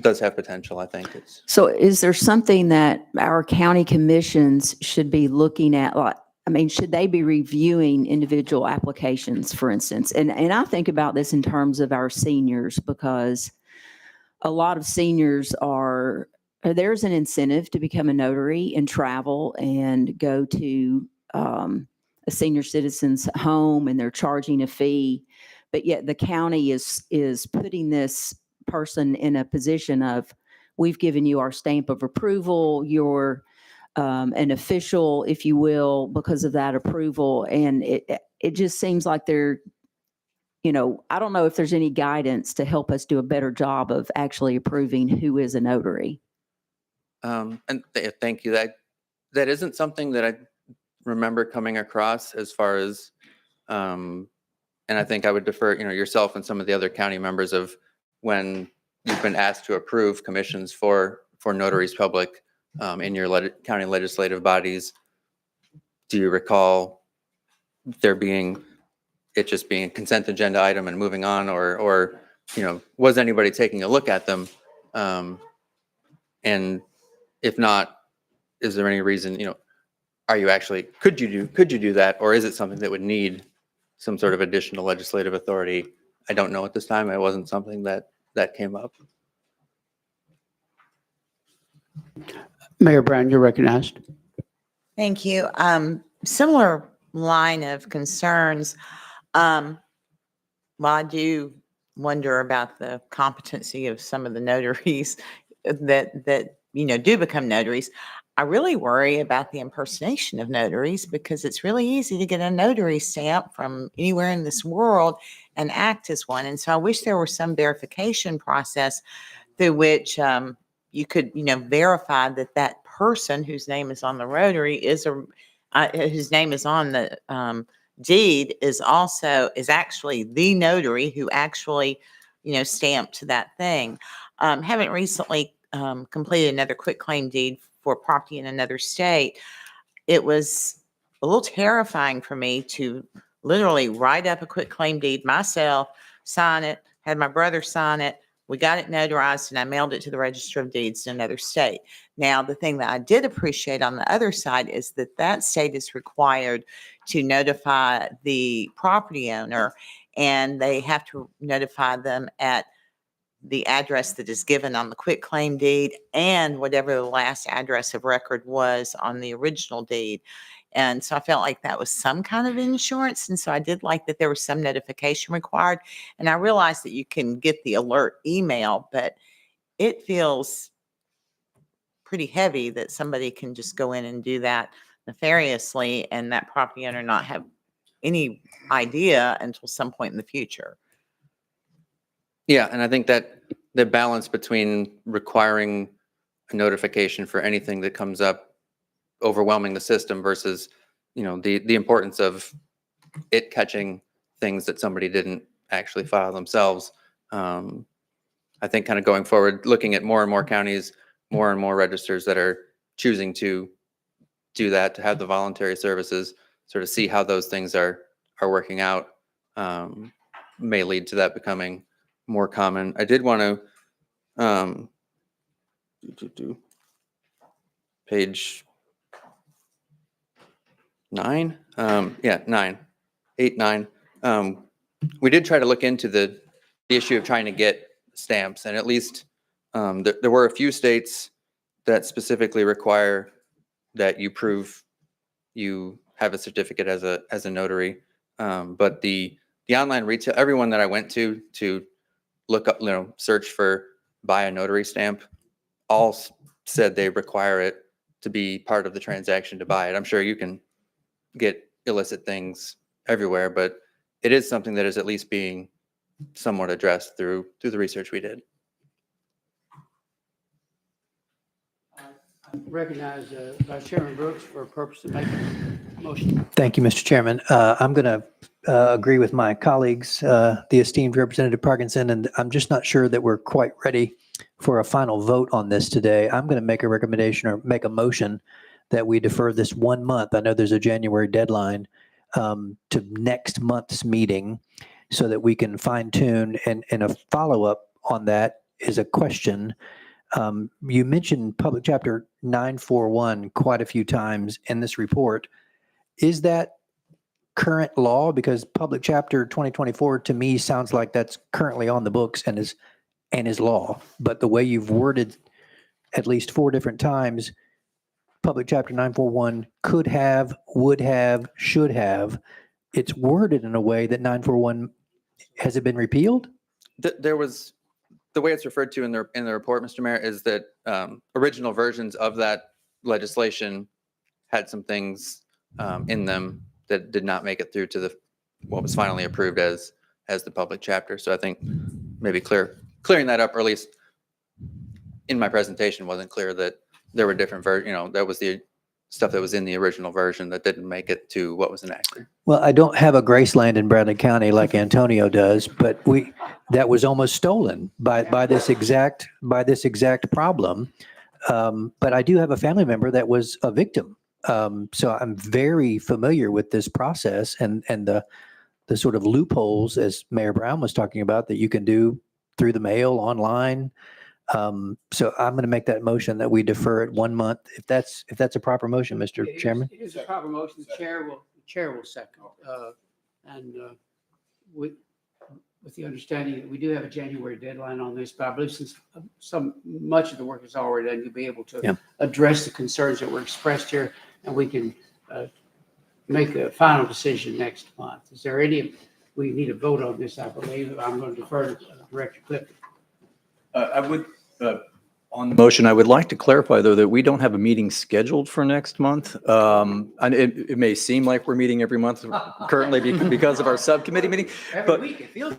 does have potential, I think. So is there something that our county commissions should be looking at? Like, I mean, should they be reviewing individual applications, for instance? And I think about this in terms of our seniors, because a lot of seniors there's an incentive to become a notary and travel and go to a senior citizen's home, and they're charging a fee. But yet the county is putting this person in a position of, we've given you our stamp of approval, you're an official, if you will, because of that approval. And it just seems like they're, I don't know if there's any guidance to help us do a better job of actually approving who is a notary. Thank you. That isn't something that I remember coming across as far as, and I think I would defer, yourself and some of the other county members, of when you've been asked to approve commissions for notaries public in your county legislative bodies. Do you recall it just being a consent agenda item and moving on, or was anybody taking a look at them? And if not, is there any reason, are you actually, could you do that? Or is it something that would need some sort of additional legislative authority? I don't know at this time. It wasn't something that came up. Mayor Brown, you're recognized. Thank you. Similar line of concerns. Well, I do wonder about the competency of some of the notaries that do become notaries. I really worry about the impersonation of notaries, because it's really easy to get a notary stamp from anywhere in this world and act as one. And so I wish there were some verification process through which you could, verify that person whose name is on the rotary whose name is on the deed is actually the notary who actually, stamped that thing. Haven't recently completed another quitclaim deed for property in another state. It was a little terrifying for me to literally write up a quitclaim deed myself, sign it, had my brother sign it. We got it notarized and I mailed it to the Register of Deeds in another state. Now, the thing that I did appreciate on the other side is that that state is required to notify the property owner, and they have to notify them at the address that is given on the quitclaim deed and whatever the last address of record was on the original deed. And so I felt like that was some kind of insurance. And so I did like that there was some notification required. And I realized that you can get the alert email, but it feels pretty heavy that somebody can just go in and do that nefariously and that property owner not have any idea until some point in the future. Yeah, and I think that the balance between requiring a notification for anything that comes up, overwhelming the system versus, the importance of it catching things that somebody didn't actually file themselves. I think kind of going forward, looking at more and more counties, more and more registers that are choosing to do that, to have the voluntary services, sort of see how those things are working out, may lead to that becoming more common. I did want to page 9. 9, 8, 9. We did try to look into the issue of trying to get stamps, and at least there were a few states that specifically require that you prove you have a certificate as a notary. But the online retail, everyone that I went to look up, search for buy a notary stamp, all said they require it to be part of the transaction to buy it. I'm sure you can get illicit things everywhere, but it is something that is at least being somewhat addressed through the research we did. Recognize Vice Chairman Brooks for a purpose of making a motion. Thank you, Mr. Chairman. I'm going to agree with my colleagues, the esteemed Representative Parkinson, and I'm just not sure that we're quite ready for a final vote on this today. I'm going to make a recommendation or make a motion that we defer this 1 month. I know there's a January deadline to next month's meeting so that we can fine tune, and a follow-up on that is a question. You mentioned Public Chapter 941 quite a few times in this report. Is that current law? Because Public Chapter 2024 to me sounds like that's currently on the books and is law. But the way you've worded at least 4 different times, Public Chapter 941 could have, would have, should have, it's worded in a way that 941, has it been repealed? There was, the way it's referred to in the report, Mr. Mayor, is that original versions of that legislation had some things in them that did not make it through to what was finally approved as the public chapter. So I think maybe clearing that up, or at least in my presentation wasn't clear that there were different versions. That was the stuff that was in the original version that didn't make it to what was enacted. Well, I don't have a Graceland in Bradley County like Antonio does, but that was almost stolen by this exact problem. But I do have a family member that was a victim. So I'm very familiar with this process and the sort of loopholes, as Mayor Brown was talking about, that you can do through the mail, online. So I'm going to make that motion that we defer it 1 month. If that's a proper motion, Mr. Chairman. It is a proper motion. The chair will second. With the understanding that we do have a January deadline on this, but I believe since much of the work is already done, you'll be able to address the concerns that were expressed here, and we can make a final decision next month. Is there we need a vote on this, I believe. I'm going to defer to Director Clifton. On the motion, I would like to clarify, though, that we don't have a meeting scheduled for next month. And it may seem like we're meeting every month currently because of our subcommittee meeting. Every week it feels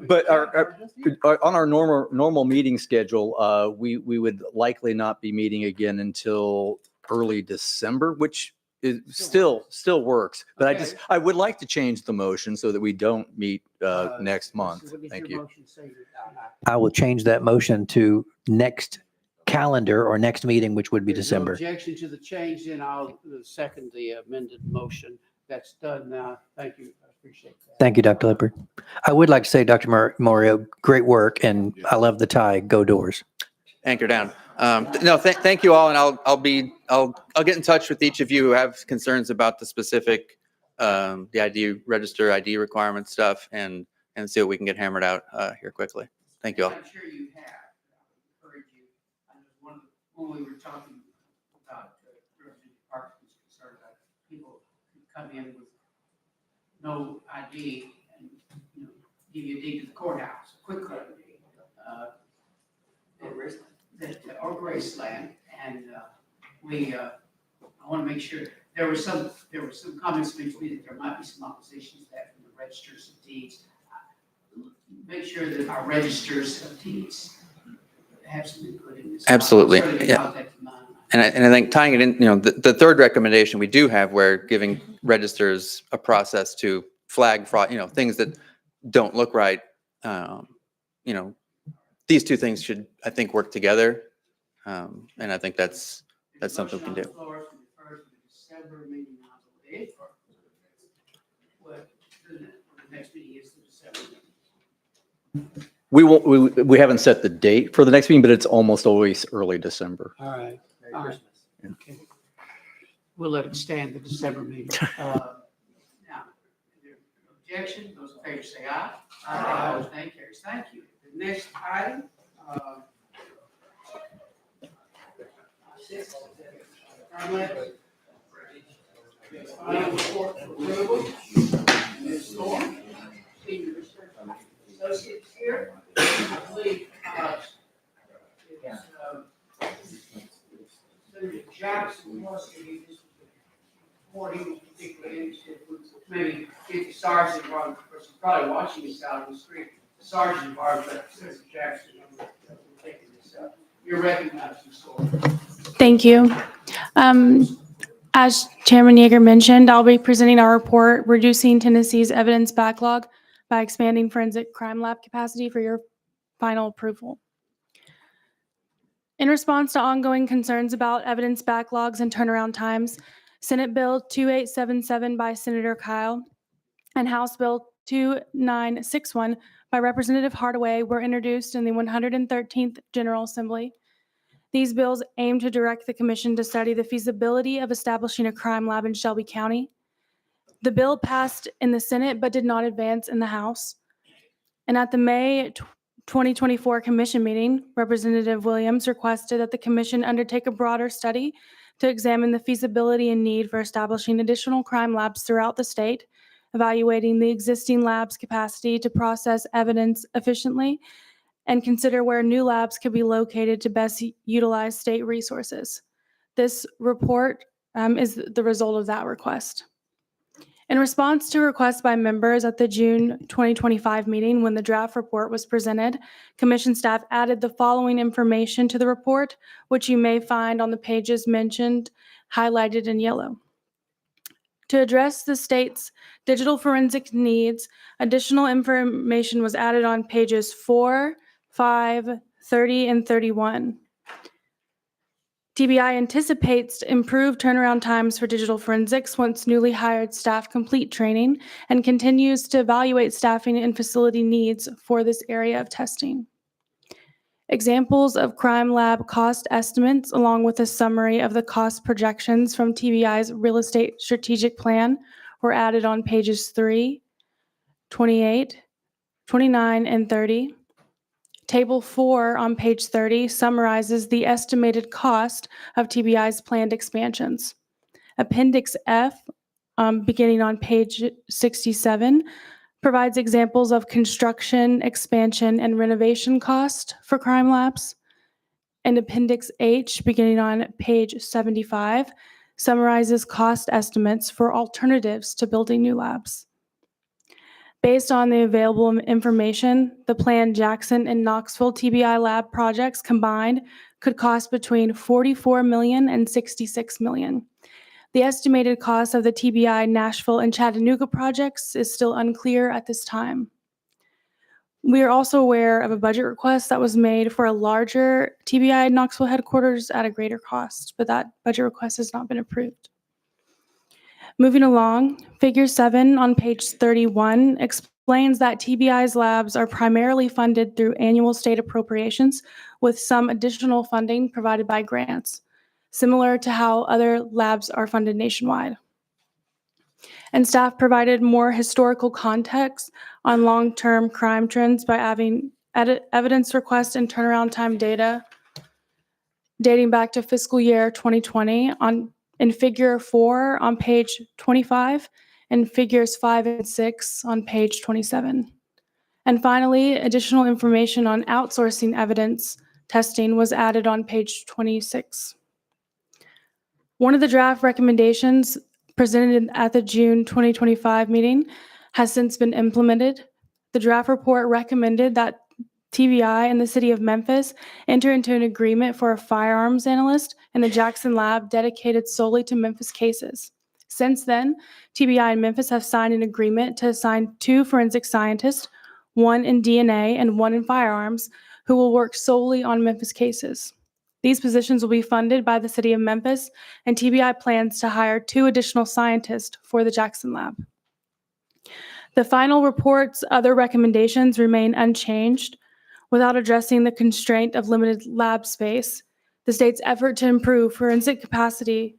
But on our normal meeting schedule, we would likely not be meeting again until early December, which is still works. But Okay. I would like to change the motion so that we don't meet next month. Thank you. I will change that motion to next calendar or next meeting, which would be There's no December. objection to the change, then I'll second the amended motion. That's done now. Thank you, Thank you, Dr. Lippert. I would like to say, Dr. Morio, great work, and I love the tie, go Doors. Anchor down. No, thank you all, and I'll get in touch with each of you who have concerns about the specific the ID register, ID requirement stuff, and see what we can get hammered out here quickly. Thank you all. I'm sure you have. I encourage you. I know when we were talking about Representative Parkinson's concern about people who come in with no ID and give you a deed to the courthouse, a quick claim deed, or Graceland, and I want to make sure there were some comments made to me that there might be some opposition to that from the registers of deeds. Make sure that our registers of deeds have some input in this. Absolutely, Certainly yeah. contact them. And I think tying it in, the third recommendation we do have, where giving registers a process to flag fraud, things that don't look right. These two things should, I think, work together, and I think that's something we can do. December meeting, I believe, or what the next meeting is the December meeting. We haven't set the date for the next meeting, but it's almost always early December. All right. All right. Okay. We'll let it stand the December meeting. Now, is there objection? Those in favor say aye. Aye. Opposed, nay. Carries. Thank you. The next item. Final report for approval. Ms. Thorne, Senior Research Associate here. I believe Senator Jackson was going to be report he was particularly interested in. Maybe get the sergeant involved, because he's probably watching this out on the street. The sergeant involved, but Senator Jackson, taking this up. You're recognized, Ms. Thorne. Thank you. As Chairman Yeager mentioned, I'll be presenting our report, Reducing Tennessee's Evidence Backlog by Expanding Forensic Crime Lab Capacity, for your final approval. In response to ongoing concerns about evidence backlogs and turnaround times, Senate Bill 2877 by Senator Kyle and House Bill 2961 by Representative Hardaway were introduced in the 113th General Assembly. These bills aim to direct the Commission to study the feasibility of establishing a crime lab in Shelby County. The bill passed in the Senate but did not advance in the House. And at the May 2024 Commission meeting, Representative Williams requested that the Commission undertake a broader study to examine the feasibility and need for establishing additional crime labs throughout the state, evaluating the existing labs' capacity to process evidence efficiently, and consider where new labs could be located to best utilize state resources. This report is the result of that request. In response to requests by members at the June 2025 meeting, when the draft report was presented, Commission staff added the following information to the report, which you may find on the pages mentioned, highlighted in yellow. To address the state's digital forensic needs, additional information was added on pages 4, 5, 30, and 31. TBI anticipates improved turnaround times for digital forensics once newly hired staff complete training, and continues to evaluate staffing and facility needs for this area of testing. Examples of crime lab cost estimates, along with a summary of the cost projections from TBI's real estate strategic plan, were added on pages 3, 28, 29, and 30. Table 4 on page 30 summarizes the estimated cost of TBI's planned expansions. Appendix F, beginning on page 67, provides examples of construction, expansion, and renovation cost for crime labs. And Appendix H, beginning on page 75, summarizes cost estimates for alternatives to building new labs. Based on the available information, the planned Jackson and Knoxville TBI lab projects combined could cost between $44 million and $66 million. The estimated cost of the TBI Nashville and Chattanooga projects is still unclear at this time. We are also aware of a budget request that was made for a larger TBI Knoxville headquarters at a greater cost, but that budget request has not been approved. Moving along, Figure 7 on page 31 explains that TBI's labs are primarily funded through annual state appropriations with some additional funding provided by grants, similar to how other labs are funded nationwide. And staff provided more historical context on long-term crime trends by adding evidence request and turnaround time data dating back to fiscal year 2020 in Figure 4 on page 25 and Figures 5 and 6 on page 27. And finally, additional information on outsourcing evidence testing was added on page 26. One of the draft recommendations presented at the June 2025 meeting has since been implemented. The draft report recommended that TBI and the city of Memphis enter into an agreement for a firearms analyst in the Jackson lab dedicated solely to Memphis cases. Since then, TBI and Memphis have signed an agreement to assign 2 forensic scientists, 1 in DNA and 1 in firearms, who will work solely on Memphis cases. These positions will be funded by the city of Memphis, and TBI plans to hire 2 additional scientists for the Jackson lab. The final report's other recommendations remain unchanged. Without addressing the constraint of limited lab space, the state's effort to improve forensic capacity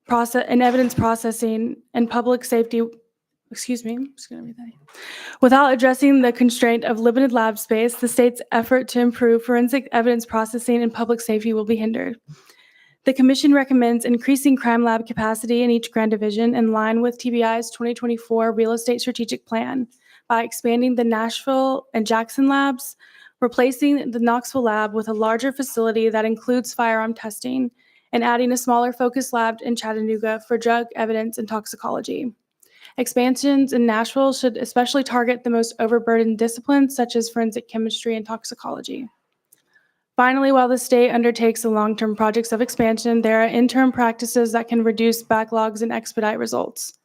and evidence processing and public safety, Without addressing the constraint of limited lab space, the state's effort to improve forensic evidence processing and public safety will be hindered. The commission recommends increasing crime lab capacity in each Grand Division in line with TBI's 2024 Real Estate Strategic Plan by expanding the Nashville and Jackson labs, replacing the Knoxville lab with a larger facility that includes firearm testing, and adding a smaller focus lab in Chattanooga for drug evidence and toxicology. Expansions in Nashville should especially target the most overburdened disciplines such as forensic chemistry and toxicology. Finally, while the state undertakes the long-term projects of expansion, there are interim practices that can reduce backlogs and expedite results.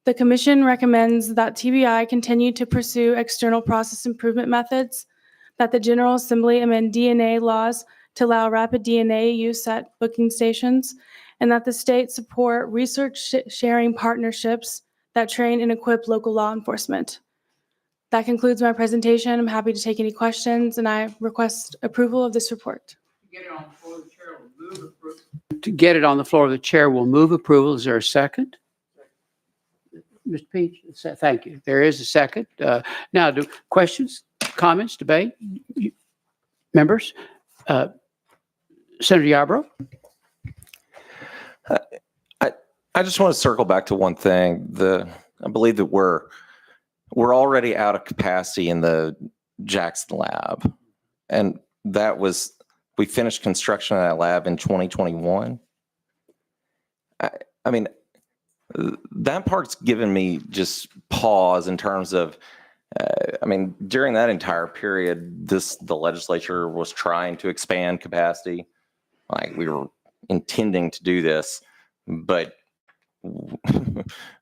The commission recommends that TBI continue to pursue external process improvement methods, that the General Assembly amend DNA laws to allow rapid DNA use at booking stations, and that the state support research sharing partnerships that train and equip local law enforcement. That concludes my presentation. I'm happy to take any questions, and I request approval of this report. To get it on the floor of the chair, we'll move approval. Is there a second? Mr. Peach, thank you. There is a second. Now, do questions, comments, debate? Members? Senator Yarbrough? I just want to circle back to one thing. I believe that we're already out of capacity in the Jackson lab, and we finished construction of that lab in 2021. I mean, that part's given me just pause in terms of, during that entire period, the legislature was trying to expand capacity. Like, we were intending to do this, but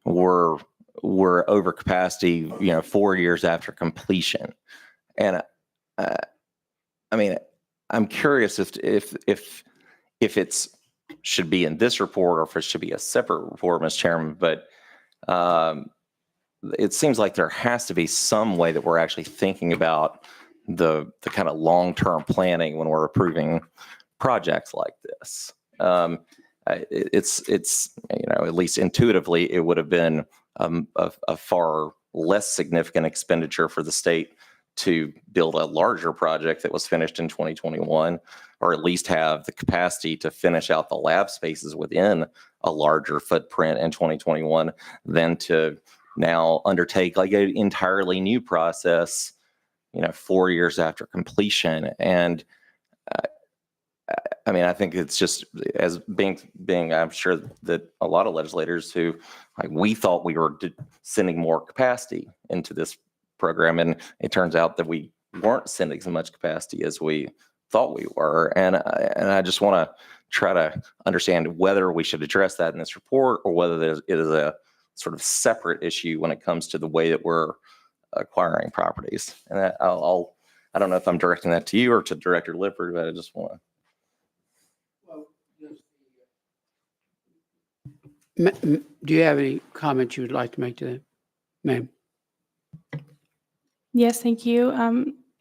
we're over capacity, 4 years after completion. And I'm curious if it's should be in this report or if it should be a separate report, Mr. Chairman, but it seems like there has to be some way that we're actually thinking about the kind of long-term planning when we're approving projects like this. It's at least intuitively, it would have been a far less significant expenditure for the state to build a larger project that was finished in 2021, or at least have the capacity to finish out the lab spaces within a larger footprint in 2021 than to now undertake like an entirely new process, 4 years after completion. And I think it's just as being, I'm sure that a lot of legislators who we thought we were sending more capacity into this program, and it turns out that we weren't sending as much capacity as we thought we were. And I just want to try to understand whether we should address that in this report or whether it is a sort of separate issue when it comes to the way that we're acquiring properties. And I don't know if I'm directing that to you or to Director Lippert, but I just want to. Do you have any comments you would like to make to that, ma'am? Yes, thank you.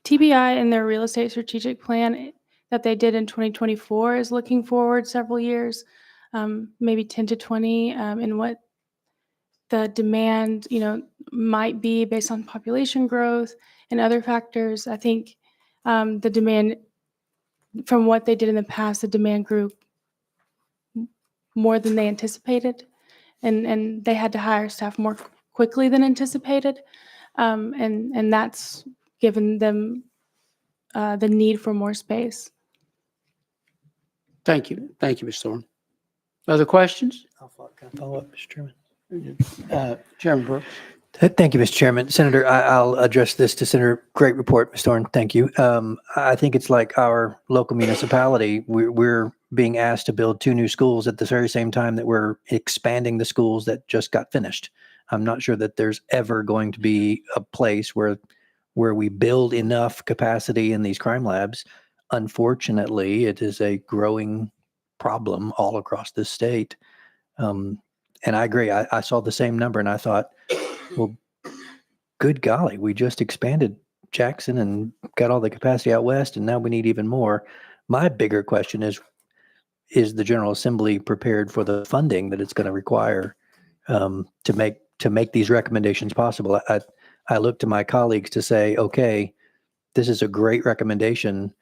TBI in their real estate strategic plan that they did in 2024 is looking forward several years, maybe 10 to 20, and what the demand, might be based on population growth and other factors. I think the demand, from what they did in the past, the demand grew more than they anticipated, and they had to hire staff more quickly than anticipated, and that's given them the need for more space. Thank you. Thank you, Ms. Thorne. Other questions? Can I follow up, Mr. Chairman? Chairman Brooks. Thank you, Mr. Chairman. Senator, I'll address this to Senator. Great report, Ms. Thorne. Thank you. I think it's like our local municipality. We're being asked to build 2 new schools at the very same time that we're expanding the schools that just got finished. I'm not sure that there's ever going to be a place where we build enough capacity in these crime labs. Unfortunately, it is a growing problem all across the state. And I agree. I saw the same number and I thought, well, good golly, we just expanded Jackson and got all the capacity out west, and now we need even more. My bigger question is the General Assembly prepared for the funding that it's going to require to make these recommendations possible? I look to my colleagues to say, okay, this is a great recommendation,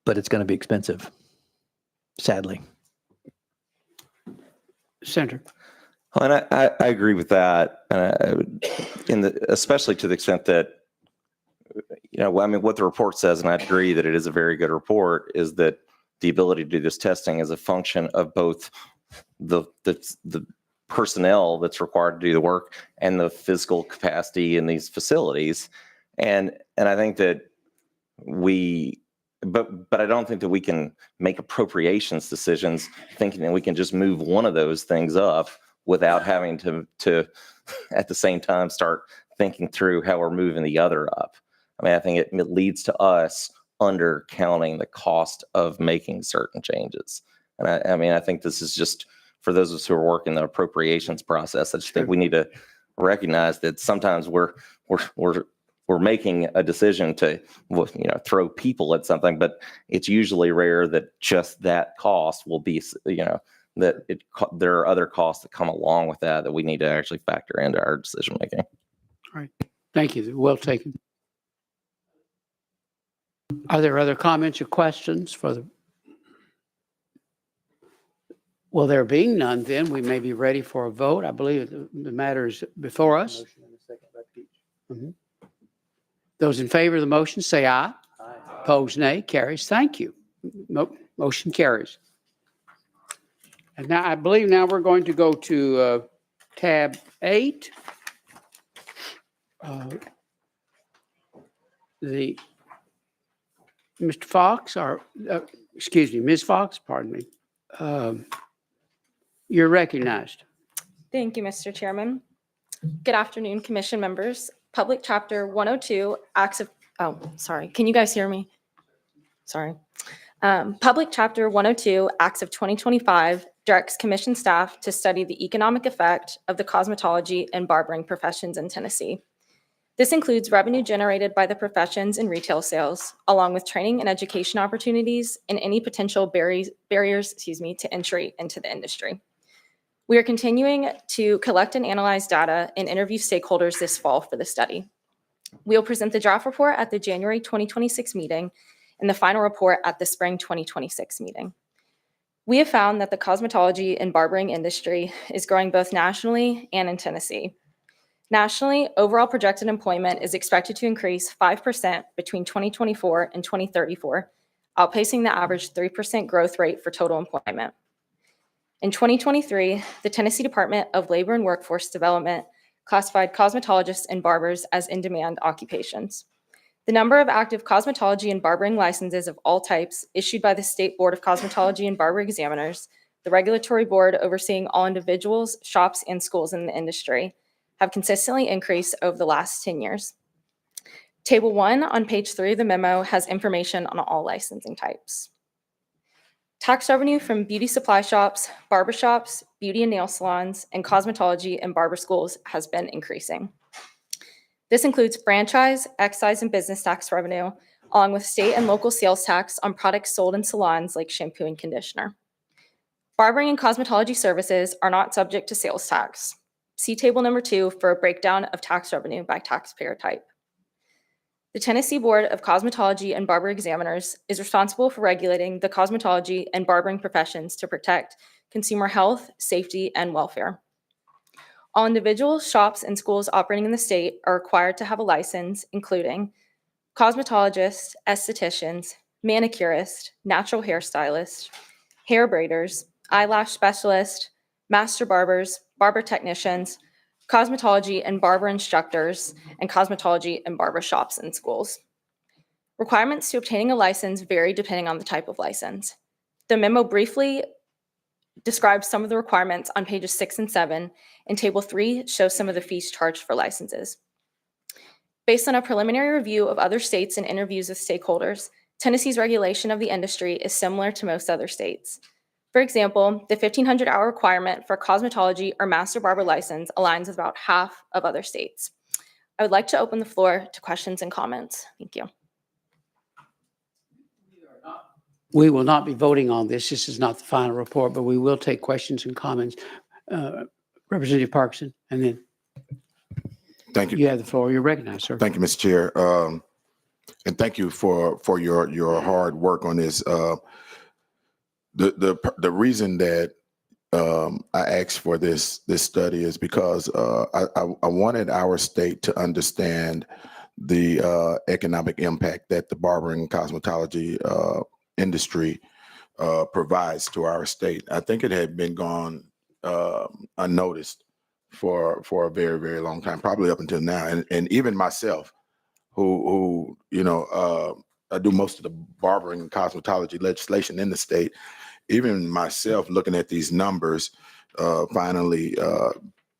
but it's going to be expensive, sadly. Senator. And I agree with that, especially to the extent that, what the report says, and I agree that it is a very good report, is that the ability to do this testing is a function of both the personnel that's required to do the work and the physical capacity in these facilities. And I think that but I don't think that we can make appropriations decisions thinking that we can just move one of those things up without having to at the same time start thinking through how we're moving the other up. I think it leads to us undercounting the cost of making certain changes. And I think this is just for those of us who are working the appropriations process. I just think we need to recognize that sometimes we're making a decision to throw people at something, but it's usually rare that just that cost will be there are other costs that come along with that we need to actually factor into our decision making. All right. Thank you. Well taken. Are there other comments or questions for the? Well, there being none, then we may be ready for a vote. I believe the matter is before us. Those in favor of the motion say aye. Aye. Opposed, nay. Carries. Thank you. Motion carries. And now I believe we're going to go to tab 8. Mr. Fox, or excuse me, Ms. Fox, pardon me. You're recognized. Thank you, Mr. Chairman. Good afternoon, Commission members. Public Chapter 102 acts of, sorry, can you guys hear me? Sorry. Public Chapter 102 Acts of 2025 directs Commission staff to study the economic effect of the cosmetology and barbering professions in Tennessee. This includes revenue generated by the professions and retail sales, along with training and education opportunities and any potential barriers to entry into the industry. We are continuing to collect and analyze data and interview stakeholders this fall for the study. We will present the draft report at the January 2026 meeting and the final report at the spring 2026 meeting. We have found that the cosmetology and barbering industry is growing both nationally and in Tennessee. Nationally, overall projected employment is expected to increase 5% between 2024 and 2034, outpacing the average 3% growth rate for total employment. In 2023, the Tennessee Department of Labor and Workforce Development classified cosmetologists and barbers as in-demand occupations. The number of active cosmetology and barbering licenses of all types issued by the State Board of Cosmetology and Barber Examiners, the regulatory board overseeing all individuals, shops, and schools in the industry, have consistently increased over the last 10 years. Table 1 on page 3 of the memo has information on all licensing types. Tax revenue from beauty supply shops, barber shops, beauty and nail salons, and cosmetology and barber schools has been increasing. This includes franchise, excise, and business tax revenue, along with state and local sales tax on products sold in salons like shampoo and conditioner. Barbering and cosmetology services are not subject to sales tax. See table number 2 for a breakdown of tax revenue by taxpayer type. The Tennessee Board of Cosmetology and Barber Examiners is responsible for regulating the cosmetology and barbering professions to protect consumer health, safety, and welfare. All individuals, shops, and schools operating in the state are required to have a license, including cosmetologists, estheticians, manicurists, natural hairstylists, hair braiders, eyelash specialists, master barbers, barber technicians, cosmetology and barber instructors, and cosmetology and barber shops and schools. Requirements to obtaining a license vary depending on the type of license. The memo briefly describes some of the requirements on pages 6 and 7, and Table 3 shows some of the fees charged for licenses. Based on a preliminary review of other states and interviews with stakeholders, Tennessee's regulation of the industry is similar to most other states. For example, the 1,500-hour requirement for a cosmetology or master barber license aligns with about half of other states. I would like to open the floor to questions and comments. Thank you. We will not be voting on this. This is not the final report, but we will take questions and comments. Representative Parkinson, and then Thank you. you have the floor. You're recognized, sir. Thank you, Mr. Chair. And thank you for your hard work on this. The reason that I asked for this study is because I wanted our state to understand the economic impact that the barbering and cosmetology industry provides to our state. I think it had been gone unnoticed for a very, very long time, probably up until now. And even myself, who I do most of the barbering and cosmetology legislation in the state, even myself looking at these numbers, finally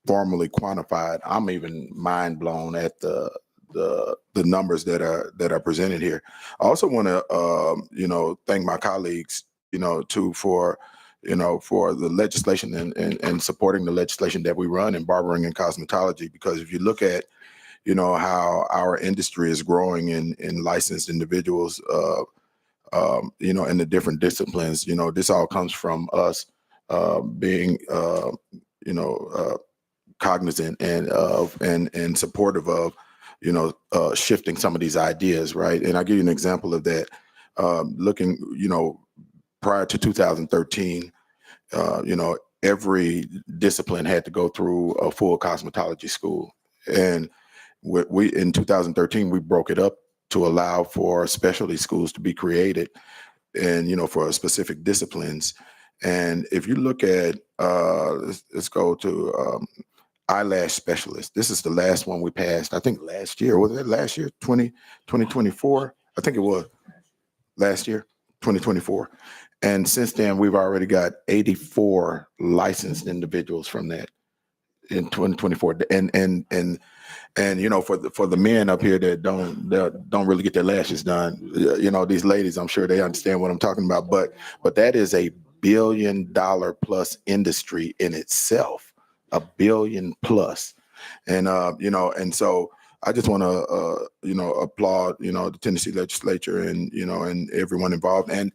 formally quantified, I'm even mind blown at the numbers that are presented here. I also want to thank my colleagues too for the legislation and supporting the legislation that we run in barbering and cosmetology, because if you look at how our industry is growing in licensed individuals, in the different disciplines, this all comes from us being cognizant and supportive of shifting some of these ideas, right? And I'll give you an example of that. Looking, prior to 2013, every discipline had to go through a full cosmetology school. And we in 2013, we broke it up to allow for specialty schools to be created and, for specific disciplines. And if you look at, let's go to eyelash specialist. This is the last one we passed, I think last year. Was it last year, 2024? I think it was last year, 2024. And since then, we've already got 84 licensed individuals from that in 2024. And for the men up here that don't really get their lashes done, these ladies, I'm sure they understand what I'm talking about. But that is a $1 billion plus industry in itself, $1 billion plus. And and so I just want to applaud the Tennessee legislature and everyone involved and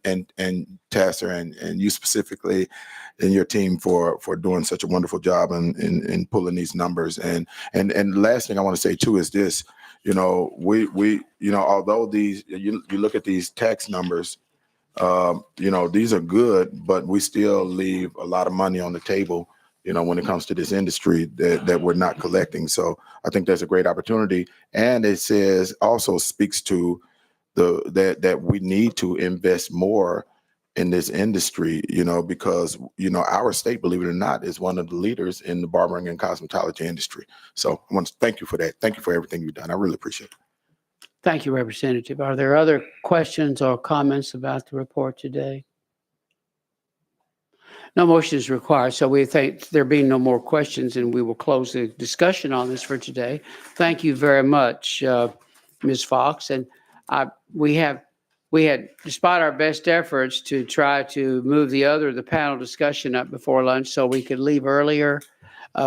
TACIR and you specifically and your team for doing such a wonderful job in pulling these numbers. And the last thing I want to say too is this, we although these you look at these tax numbers, these are good, but we still leave a lot of money on the table when it comes to this industry that we're not collecting. So I think there's a great opportunity. And it also speaks to that we need to invest more in this industry, because, our state, believe it or not, is one of the leaders in the barbering and cosmetology industry. So I want to thank you for that. Thank you for everything you've done. I really appreciate it. Thank you, Representative. Are there other questions or comments about the report today? No motion is required, so we think there being no more questions, and we will close the discussion on this for today. Thank you very much, Ms. Fox. And we have we had, despite our best efforts to try to move the panel discussion up before lunch so we could leave earlier,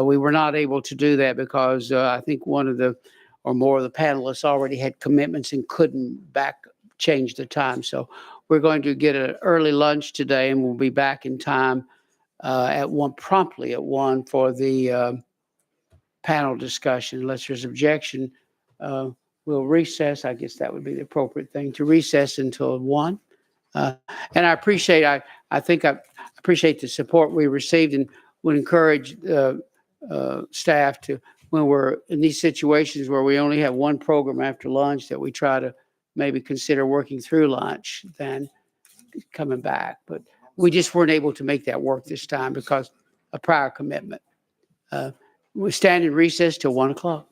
we were not able to do that because I think one of the, or more of the panelists already had commitments and couldn't change the time. So we're going to get an early lunch today, and we'll be back in time promptly at 1 for the panel discussion. Unless there's objection, we'll recess. I guess that would be the appropriate thing, to recess until 1. And I appreciate the support we received, and would encourage staff to, when we're in these situations where we only have one program after lunch, that we try to maybe consider working through lunch than coming back. But we just weren't able to make that work this time because of prior commitment. We stand in recess till 1 o'clock.